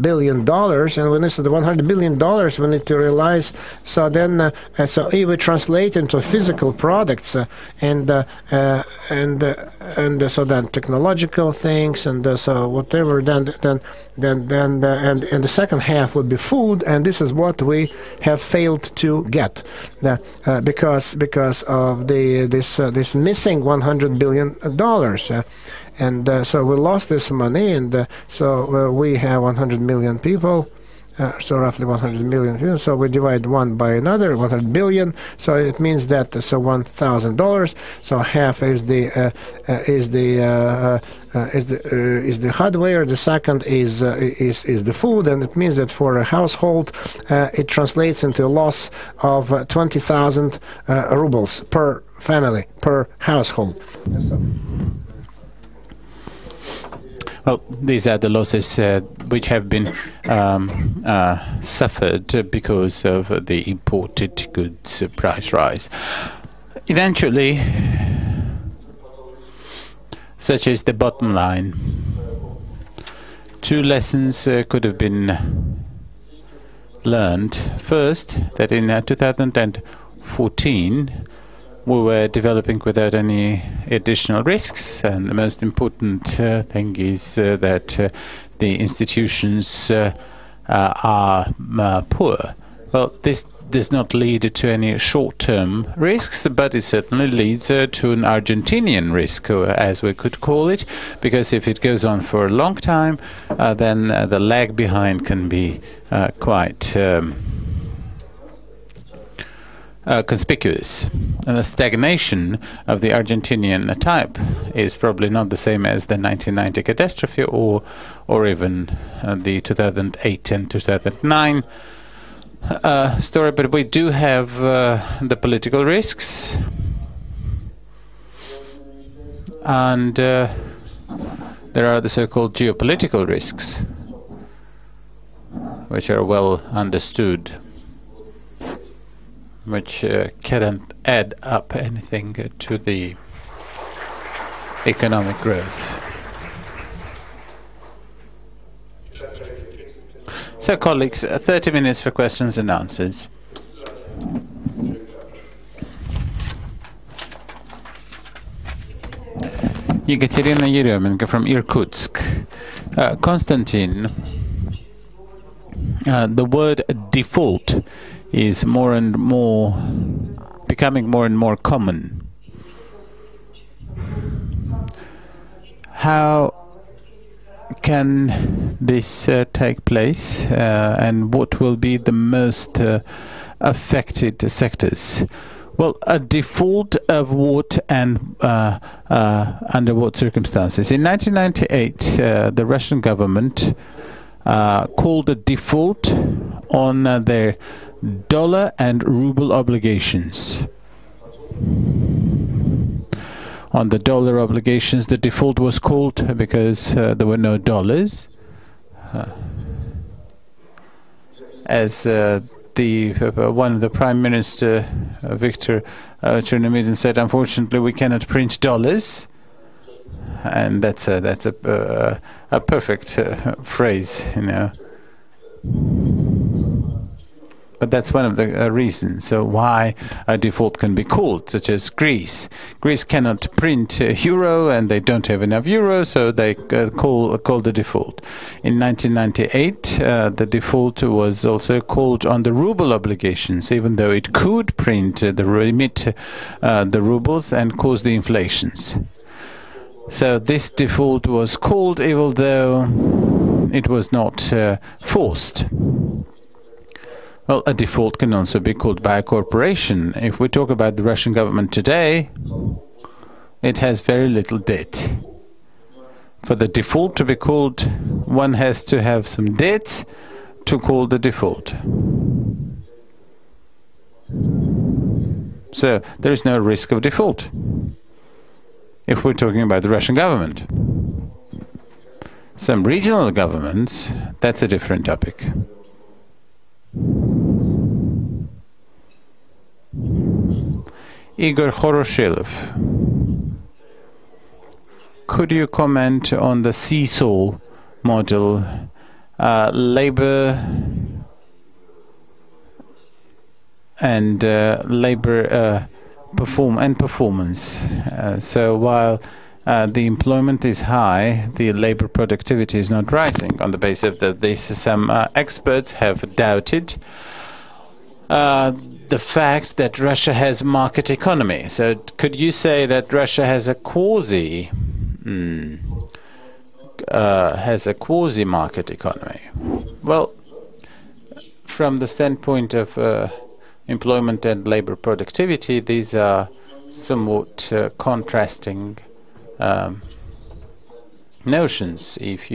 billion. And when it's the $100 billion, we need to realize, so then, so if we translate into physical products, and so then technological things, and so whatever, then the second half would be food, and this is what we have failed to get, because of this missing $100 billion, and so we lost this money, and so we have 100 million people, so roughly 100 million people. So we divide one by another, 100 billion. So it means that $1,000. So half is the hardware. The second is the food, and it means that for a household, it translates into a loss of 20,000 rubles per family, per household. Well, these are the losses which have been suffered because of the imported goods price rise. Eventually, such is the bottom line. Two lessons could have been learned. First, that in 2014, we were developing without any additional risks, and the most important thing is that the institutions are poor. Well, this does not lead to any short-term risks, but it certainly leads to an Argentinian risk, as we could call it, because if it goes on for a long time, then the lag behind can be quite conspicuous. And the stagnation of the Argentinian type is probably not the same as the 1990 catastrophe, or even the 2008 and 2009 story, but we do have the political risks, and there are the so-called geopolitical risks, which are well understood, which can't add up anything to the economic growth. So, colleagues, 30 minutes for questions and answers. Ekaterina Yeremenko from Irkutsk. Konstantin, the word default is more and more becoming more and more common. How can this take place, and what will be the most affected sectors? Well, a default of what and under what circumstances? In 1998, the Russian government called a default on their dollar and ruble obligations. On the dollar obligations, the default was called because there were no dollars. As one of the Prime Minister, Viktor Chernomyrdin, said, unfortunately, we cannot print dollars, and that's a perfect phrase, you know. But that's one of the reasons. So why a default can be called, such as Greece. Greece cannot print euro, and they don't have enough euro, so they call the default. In 1998, the default was also called on the ruble obligations, even though it could print remit the rubles and cause the inflations. So this default was called, even though it was not forced. Well, a default can also be called by a corporation. If we talk about the Russian government today, it has very little debt. For the default to be called, one has to have some debt to call the default. So there is no risk of default if we're talking about the Russian government. Some regional governments, that's a different topic. Igor Khoroshilov, could you comment on the seesaw model, labor and labor performance? So while the employment is high, the labor productivity is not rising. On the basis of this, some experts have doubted the fact that Russia has market economy. So could you say that Russia has a quasi market economy? Well, from the standpoint of employment and labor productivity, these are somewhat contrasting notions. If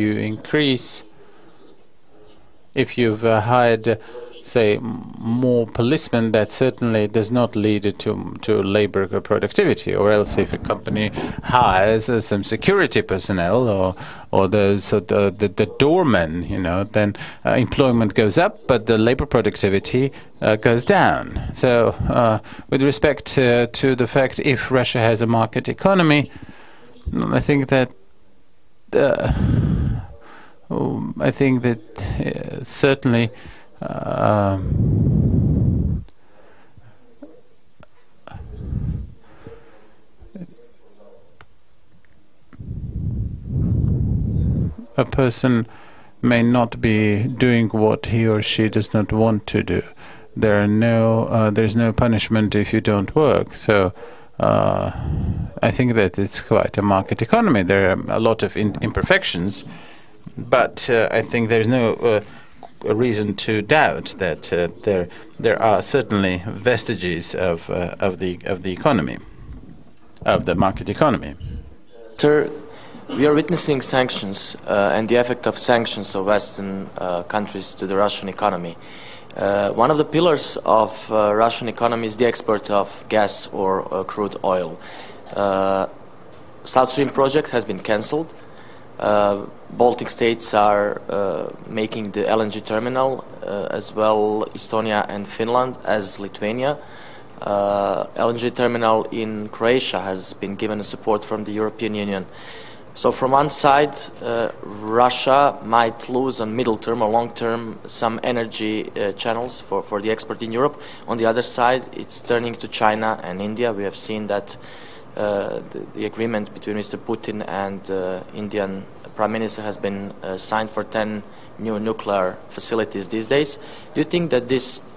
you've hired, say, more policemen, that certainly does not lead to labor productivity. Or else, if a company hires some security personnel or the doorman, you know, then employment goes up, but the labor productivity goes down. So, with respect to the fact if Russia has a market economy, I think that certainly a person may not be doing what he or she does not want to do. There's no punishment if you don't work. So I think that it's quite a market economy. There are a lot of imperfections, but I think there's no reason to doubt that there are certainly vestiges of the economy, of the market economy. Sir, we are witnessing sanctions and the effect of sanctions of Western countries to the Russian economy. One of the pillars of Russian economy is the export of gas or crude oil. South Stream project has been cancelled. Baltic states are making the LNG terminal, as well Estonia and Finland, as Lithuania. LNG terminal in Croatia has been given support from the European Union. So from one side, Russia might lose on middle term or long term some energy channels for the export in Europe. On the other side, it's turning to China and India. We have seen that the agreement between Mr. Putin and Indian Prime Minister has been signed for 10 new nuclear facilities these days. Do you think that this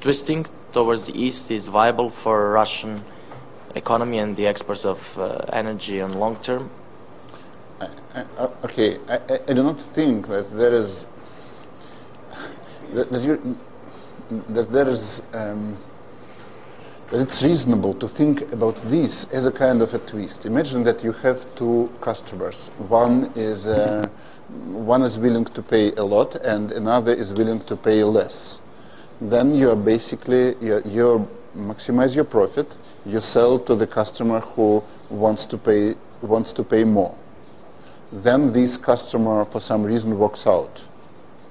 twisting towards the east is viable for Russian economy and the exports of energy on long term? Okay, I do not think that there is that it's reasonable to think about this as a kind of a twist. Imagine that you have two customers. One is willing to pay a lot, and another is willing to pay less. Then you are basically you maximize your profit. You sell to the customer who wants to pay more. Then this customer, for some reason, walks out.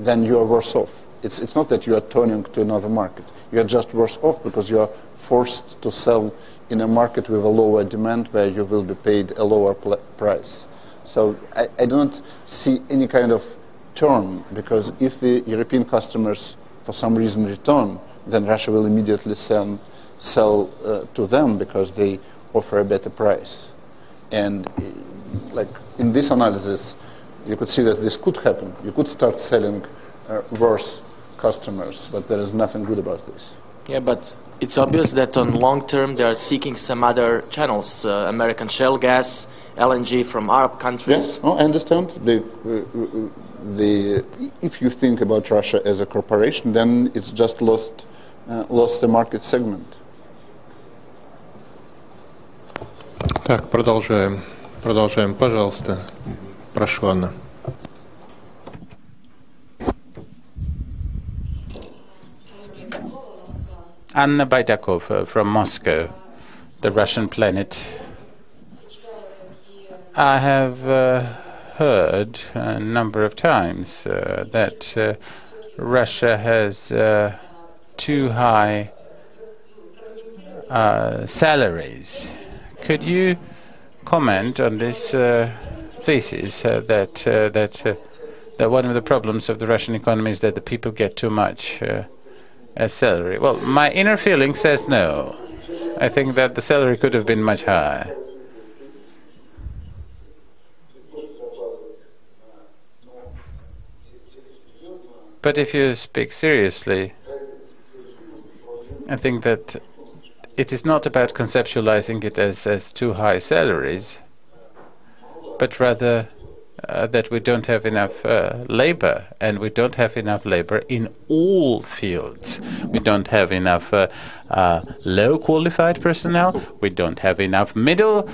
Then you are worse off. It's not that you are turning to another market. You are just worse off because you are forced to sell in a market with a lower demand where you will be paid a lower price. So I don't see any kind of turn, because if the European customers for some reason return, then Russia will immediately sell to them because they offer a better price. And like in this analysis, you could see that this could happen. You could start selling worse customers, but there is nothing good about this. Yeah, but it's obvious that on long term they are seeking some other channels, American shale gas, LNG from Arab countries. Yes, I understand. If you think about Russia as a corporation, then it's just lost a market segment. Так, продолжаем. Пожалуйста. Прошу, Анна. Anna Baydakov from Moscow, the Russian planet. I have heard a number of times that Russia has too high salaries. Could you comment on this thesis that one of the problems of the Russian economy is that the people get too much salary? Well, my inner feeling says no. I think that the salary could have been much higher. But if you speak seriously, I think that it is not about conceptualizing it as too high salaries, but rather that we don't have enough labor, and we don't have enough labor in all fields. We don't have enough low qualified personnel, we don't have enough middle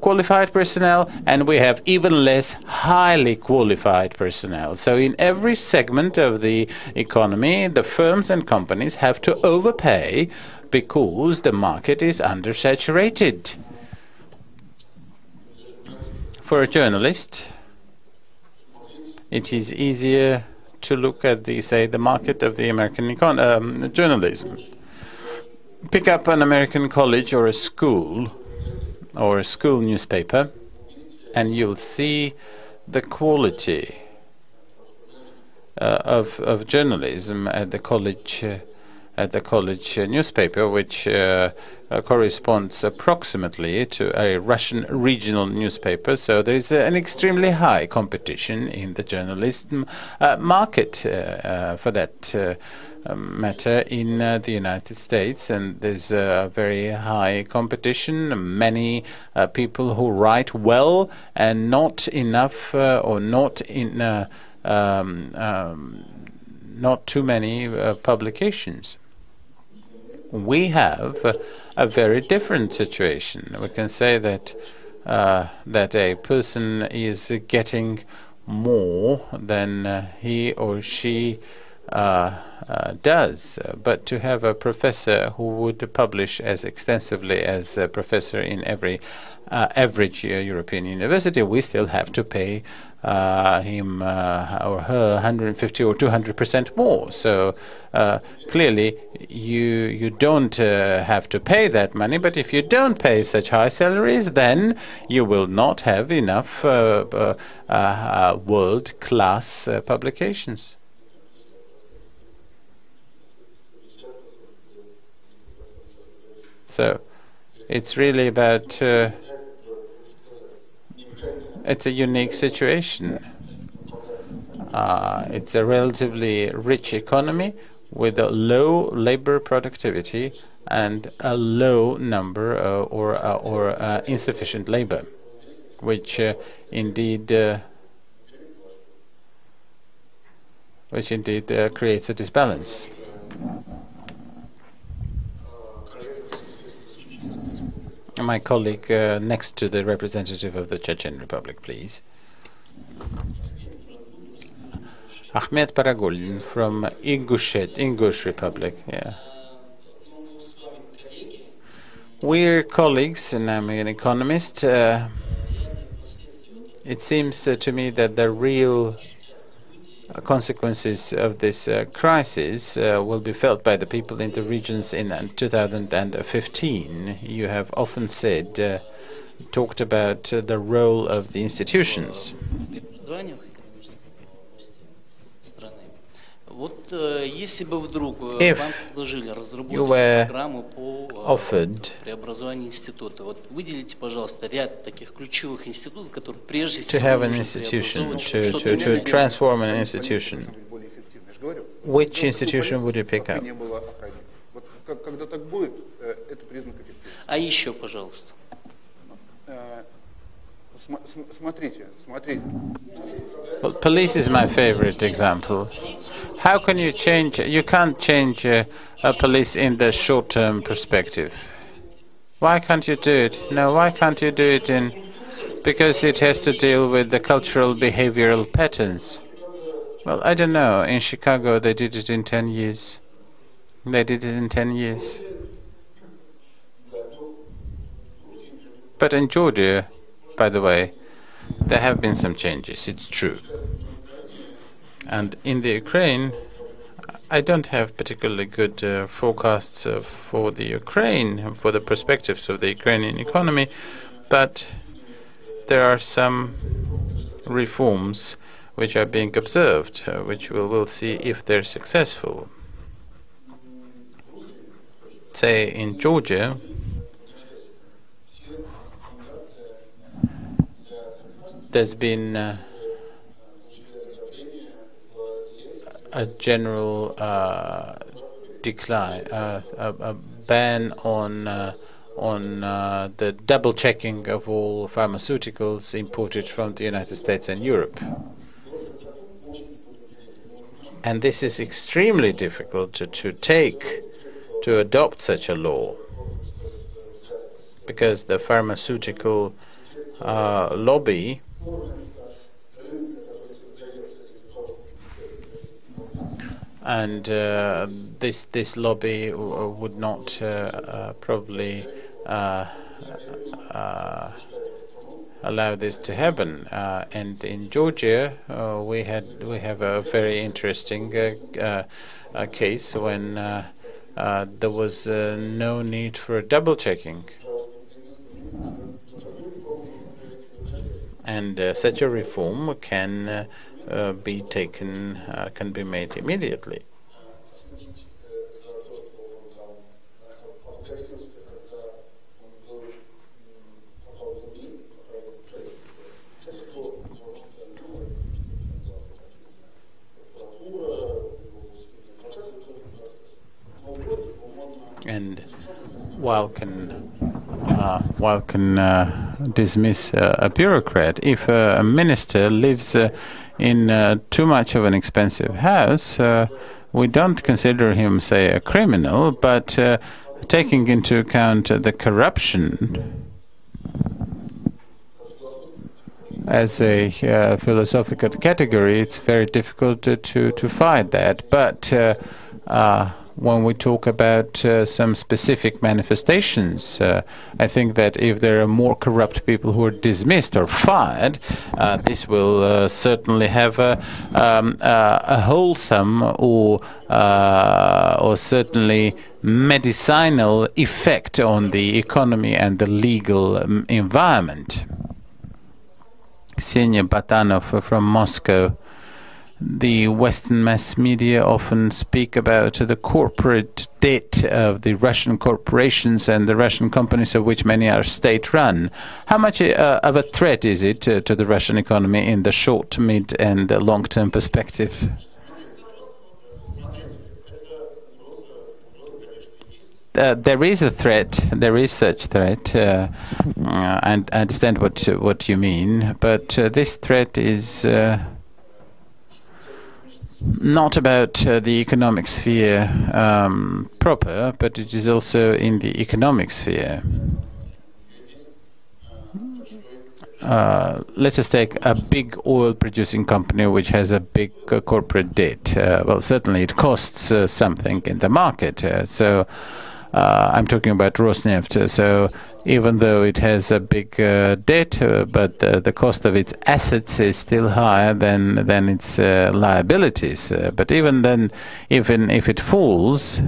qualified personnel, and we have even less highly qualified personnel. So in every segment of the economy, the firms and companies have to overpay because the market is undersaturated. For a journalist, it is easier to look at the market of the American journalism. Pick up an American college or a school newspaper, and you'll see the quality of journalism at the college newspaper, which corresponds approximately to a Russian regional newspaper. So there is an extremely high competition in the journalism market for that matter in the United States, and there's a very high competition. Many people who write well and not enough or not too many publications. We have a very different situation. We can say that a person is getting more than he or she does. But to have a professor who would publish as extensively as a professor in every average European university, we still have to pay him or her 150 or 200% more. So clearly, you don't have to pay that money. But if you don't pay such high salaries, then you will not have enough world-class publications. So it's really about, it's a unique situation. It's a relatively rich economy with a low labor productivity and a low number or insufficient labor, which indeed creates a disbalance. My colleague next to the representative of the Chechen Republic, please. Ahmed Paragulin from Ingush Republic. Yeah. We're colleagues, and I'm an economist. It seems to me that the real consequences of this crisis will be felt by the people in the regions in 2015. You have often said, talked about the role of the institutions. If you were offered to have an institution, to transform an institution, which institution would you pick up? Well, police is my favorite example. How can you change? You can't change a police in the short-term perspective. Why can't you do it? No, why can't you do it in? Because it has to deal with the cultural behavioral patterns. Well, I don't know. In Chicago, they did it in 10 years. They did it in 10 years. But in Georgia, by the way, there have been some changes, it's true. And in the Ukraine, I don't have particularly good forecasts for the Ukraine, for the perspectives of the Ukrainian economy, but there are some reforms which are being observed, which we'll see if they're successful. Say in Georgia, there's been a general decline, a ban on the double checking of all pharmaceuticals imported from the United States and Europe. And this is extremely difficult to adopt such a law, because the pharmaceutical lobby and this lobby would not probably allow this to happen. And in Georgia, we have a very interesting case when there was no need for double checking. And such a reform can be taken, can be made immediately. And while can dismiss a bureaucrat, if a minister lives in too much of an expensive house, we don't consider him, say, a criminal, but taking into account the corruption as a philosophical category, it's very difficult to fight that. But when we talk about some specific manifestations, I think that if there are more corrupt people who are dismissed or fired, this will certainly have a wholesome or certainly medicinal effect on the economy and the legal environment. Ksenia Batanov from Moscow. The Western mass media often speak about the corporate debt of the Russian corporations and the Russian companies, of which many are state-run. How much of a threat is it to the Russian economy in the short, mid, and long-term perspective? There is a threat. There is such threat, and I understand what you mean. But this threat is not about the economic sphere proper, but it is also in the economic sphere. Let us take a big oil-producing company which has a big corporate debt. Well, certainly it costs something in the market. So I'm talking about Rosneft. So even though it has a big debt, but the cost of its assets is still higher than its liabilities. But even then, even if it falls,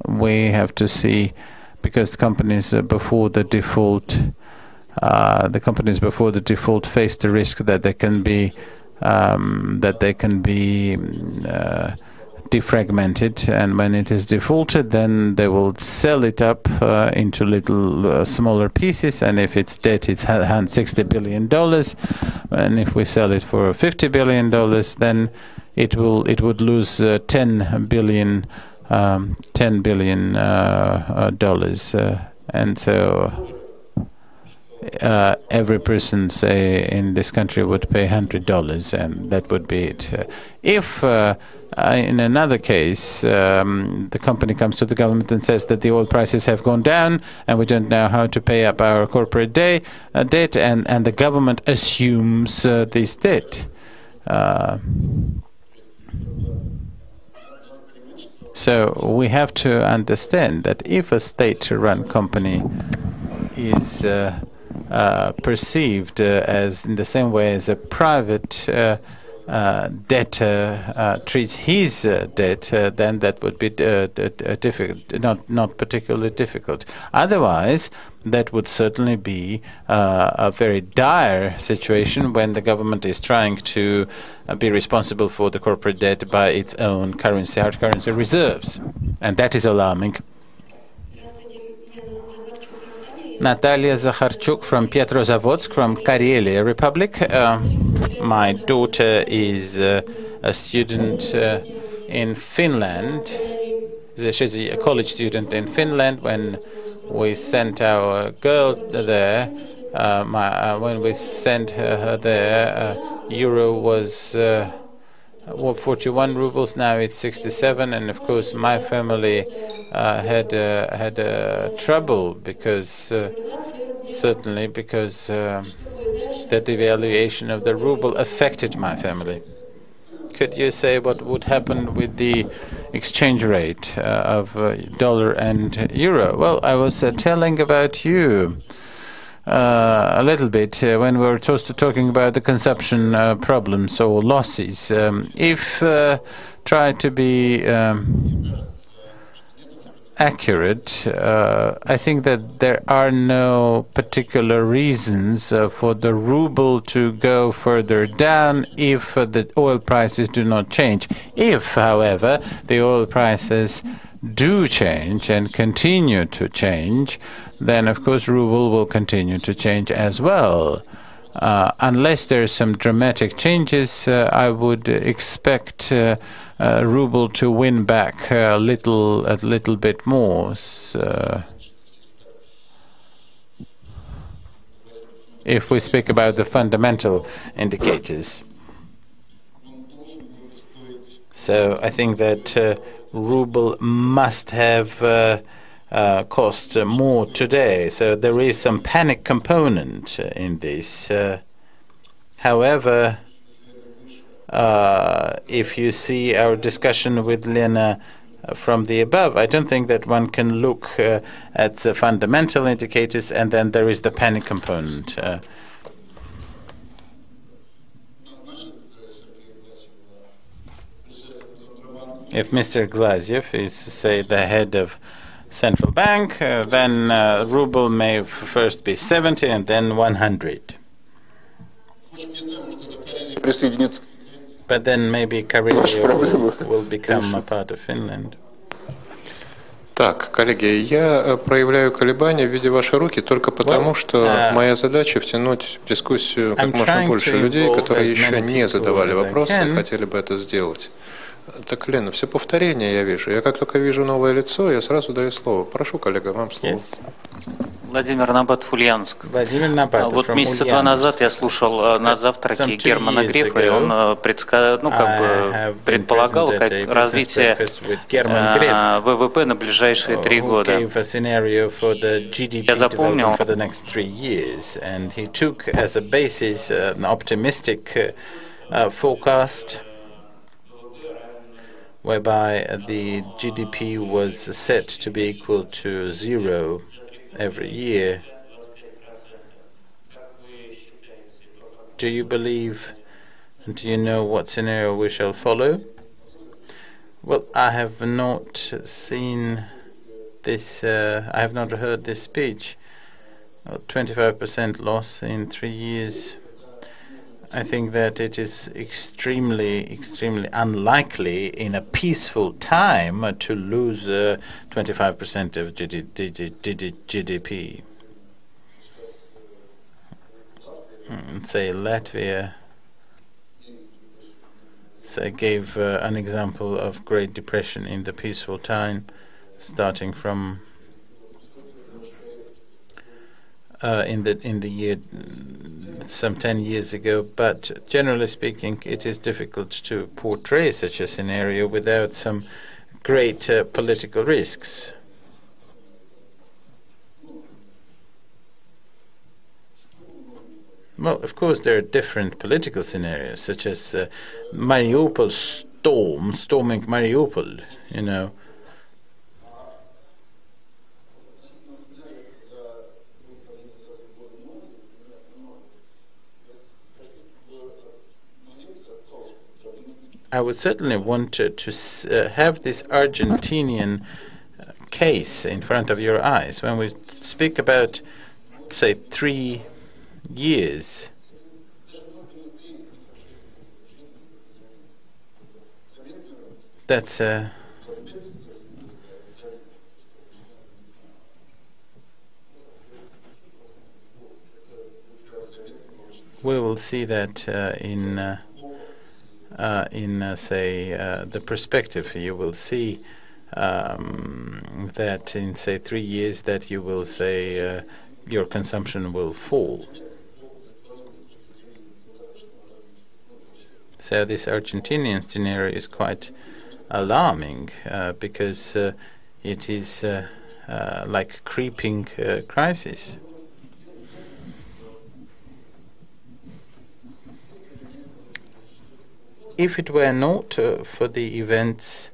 we have to see, because the companies before the default face the risk that they can be defragmented, and when it is defaulted, then they will sell it up into little smaller pieces. And if its debt is $60 billion, and if we sell it for $50 billion, then it would lose $10 billion. And so every person, say, in this country would pay $100, and that would be it. If in another case, the company comes to the government and says that the oil prices have gone down and we don't know how to pay up our corporate debt, and the government assumes this debt. So we have to understand that if a state-run company is perceived as in the same way as a private debtor treats his debt, then that would be difficult, not particularly difficult. Otherwise, that would certainly be a very dire situation when the government is trying to be responsible for the corporate debt by its own currency, hard currency reserves, and that is alarming. Natalia Zakharchuk from Petrozavodsk, from Karelia Republic. My daughter is a student in Finland. She's a college student in Finland. When we sent our girl there, when we sent her there, euro was 41 rubles. Now it's 67, and of course my family had trouble because certainly because the devaluation of the ruble affected my family. Could you say what would happen with the exchange rate of dollar and euro? Well, I was telling about you a little bit when we were talking about the consumption problems or losses. If try to be accurate, I think that there are no particular reasons for the ruble to go further down if the oil prices do not change. If, however, the oil prices do change and continue to change, then of course ruble will continue to change as well. Unless there are some dramatic changes, I would expect ruble to win back a little bit more. So, if we speak about the fundamental indicators. So I think that ruble must have cost more today. So there is some panic component in this. However, if you see our discussion with Lena from the above, I don't think that one can look at the fundamental indicators and then there is the panic component. If Mr. Glaziev is, say, the head of central bank, then ruble may first be 70 and then 100. But then maybe Karelia will become a part of Finland. Так, коллеги, я проявляю колебания в виде вашей руки только потому, что моя задача втянуть в дискуссию как можно больше людей, которые еще не задавали вопросы, хотели бы это сделать. Так, Лена, все повторение я вижу. Я как только вижу новое лицо, я сразу даю слово. Прошу, коллега, вам слово. Владимир Набатов, Ульяновск. Вот месяца два назад я слушал на завтраке Германа Грефа, и он предполагал как развитие ВВП на ближайшие 3 года. Я запомнил, whereby the GDP was set to be equal to 0 every year. Do you believe, do you know what scenario we shall follow? Well, I have not seen this, I have not heard this speech. 25% loss in 3 years. I think that it is extremely unlikely in a peaceful time to lose 25% of GDP. Say Latvia gave an example of Great Depression in the peaceful time, starting from in the year some 10 years ago, but generally speaking, it is difficult to portray such a scenario without some great political risks. Well, of course, there are different political scenarios, such as Mariupol storming Mariupol, you know. I would certainly want to have this Argentinian case in front of your eyes. When we speak about, say, 3 years, that's we will see that in say, the perspective. You will see that in, say, 3 years that you will say your consumption will fall. So this Argentinian scenario is quite alarming because it is like creeping crisis. If it were not for the events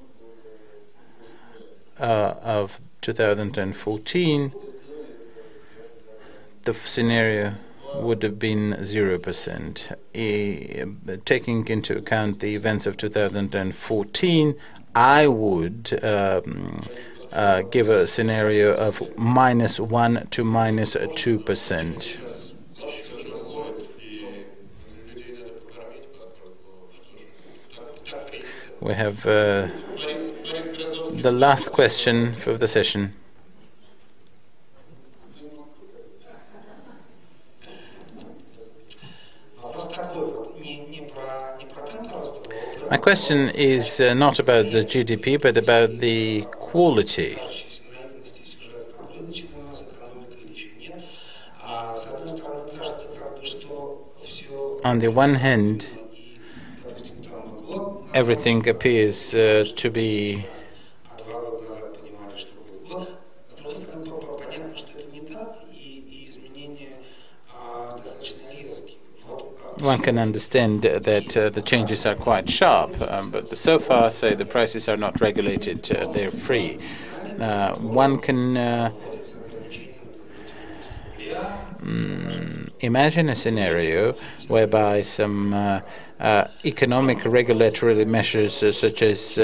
of 2014, the scenario would have been 0%. Taking into account the events of 2014, I would give a scenario of -1 to -2%. We have the last question for the session. My question is not about the GDP, but about the quality. On the one hand, everything appears to be one can understand that the changes are quite sharp, but so far, say, the prices are not regulated, they're free. One can imagine a scenario whereby some economic regulatory measures such as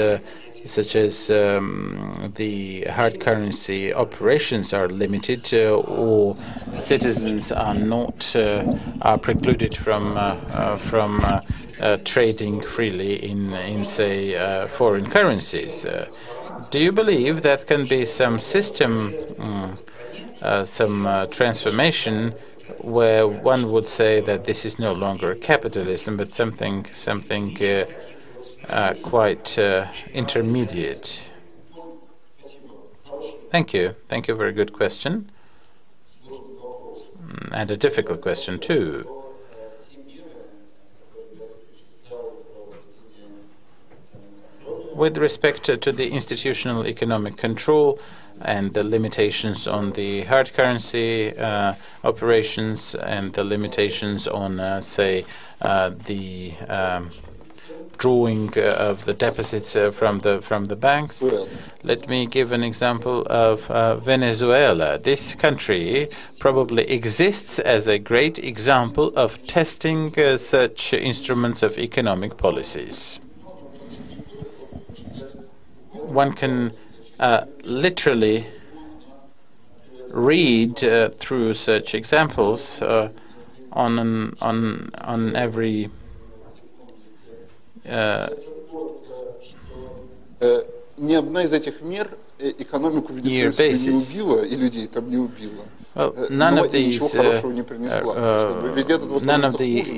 the hard currency operations are limited, or citizens are not are precluded from trading freely in say foreign currencies. Do you believe that can be some system, some transformation where one would say that this is no longer capitalism, but something quite intermediate? Thank you. Thank you. Very good question. And a difficult question, too. With respect to the institutional economic control and the limitations on the hard currency operations and the limitations on, say, the drawing of the deficits from the banks. Let me give an example of Venezuela. This country probably exists as a great example of testing such instruments of economic policies. One can literally read through such examples on every Ни одна из этих мер экономику венесуэльскую не убила и людей там не убила. None of the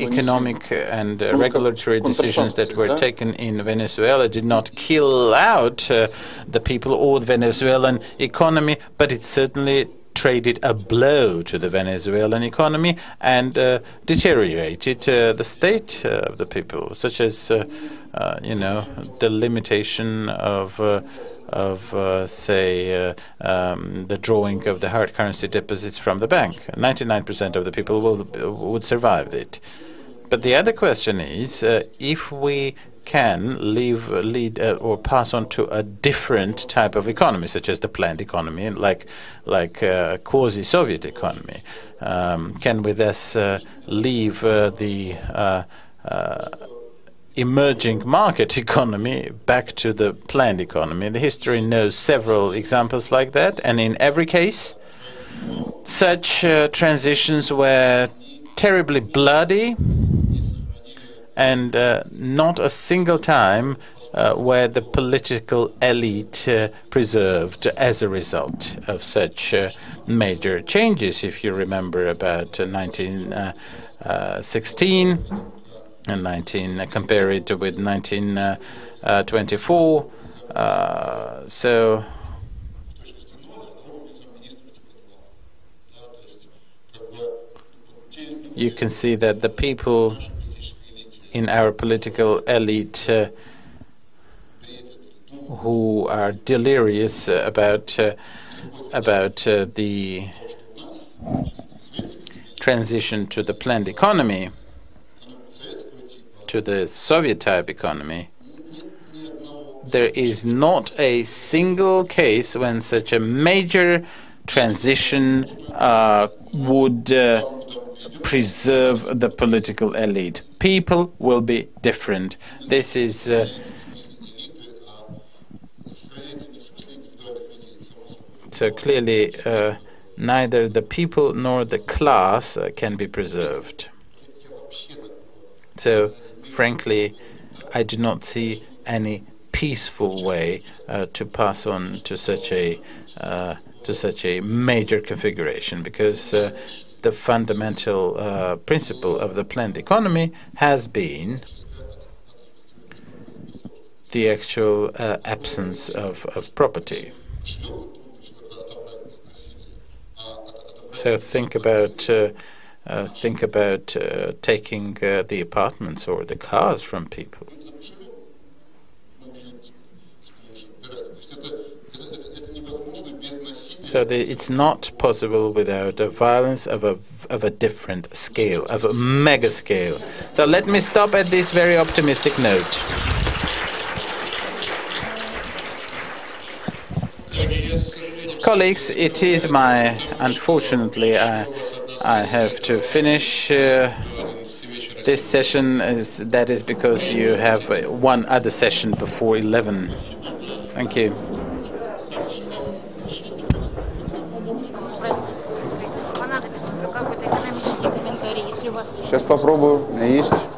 economic and regulatory decisions that were taken in Venezuela did not kill out the people or the Venezuelan economy, but it certainly traded a blow to the Venezuelan economy and deteriorated the state of the people, such as the limitation of say, the drawing of the hard currency deposits from the bank. 99% of the people would survive it. But the other question is, if we can lead or pass on to a different type of economy, such as the planned economy, like quasi-Soviet economy, can we thus leave the emerging market economy back to the planned economy? The history knows several examples like that, and in every case, such transitions were terribly bloody, and not a single time were the political elite preserved as a result of such major changes. If you remember about 1916 and compare it with 1924, so you can see that the people in our political elite who are delirious about the transition to the planned economy, to the Soviet-type economy, there is not a single case when such a major transition would preserve the political elite. People will be different. This is so clearly neither the people nor the class can be preserved. So, frankly, I do not see any peaceful way to pass on to such a major configuration, because the fundamental principle of the planned economy has been the actual absence of property. So think about taking the apartments or the cars from people. So it's not possible without a violence of of a different scale, of a mega scale. So let me stop at this very optimistic note. Colleagues, it is unfortunately, I have to finish this session. That is because you have one other session before 11. Thank you. Сейчас попробую. Есть.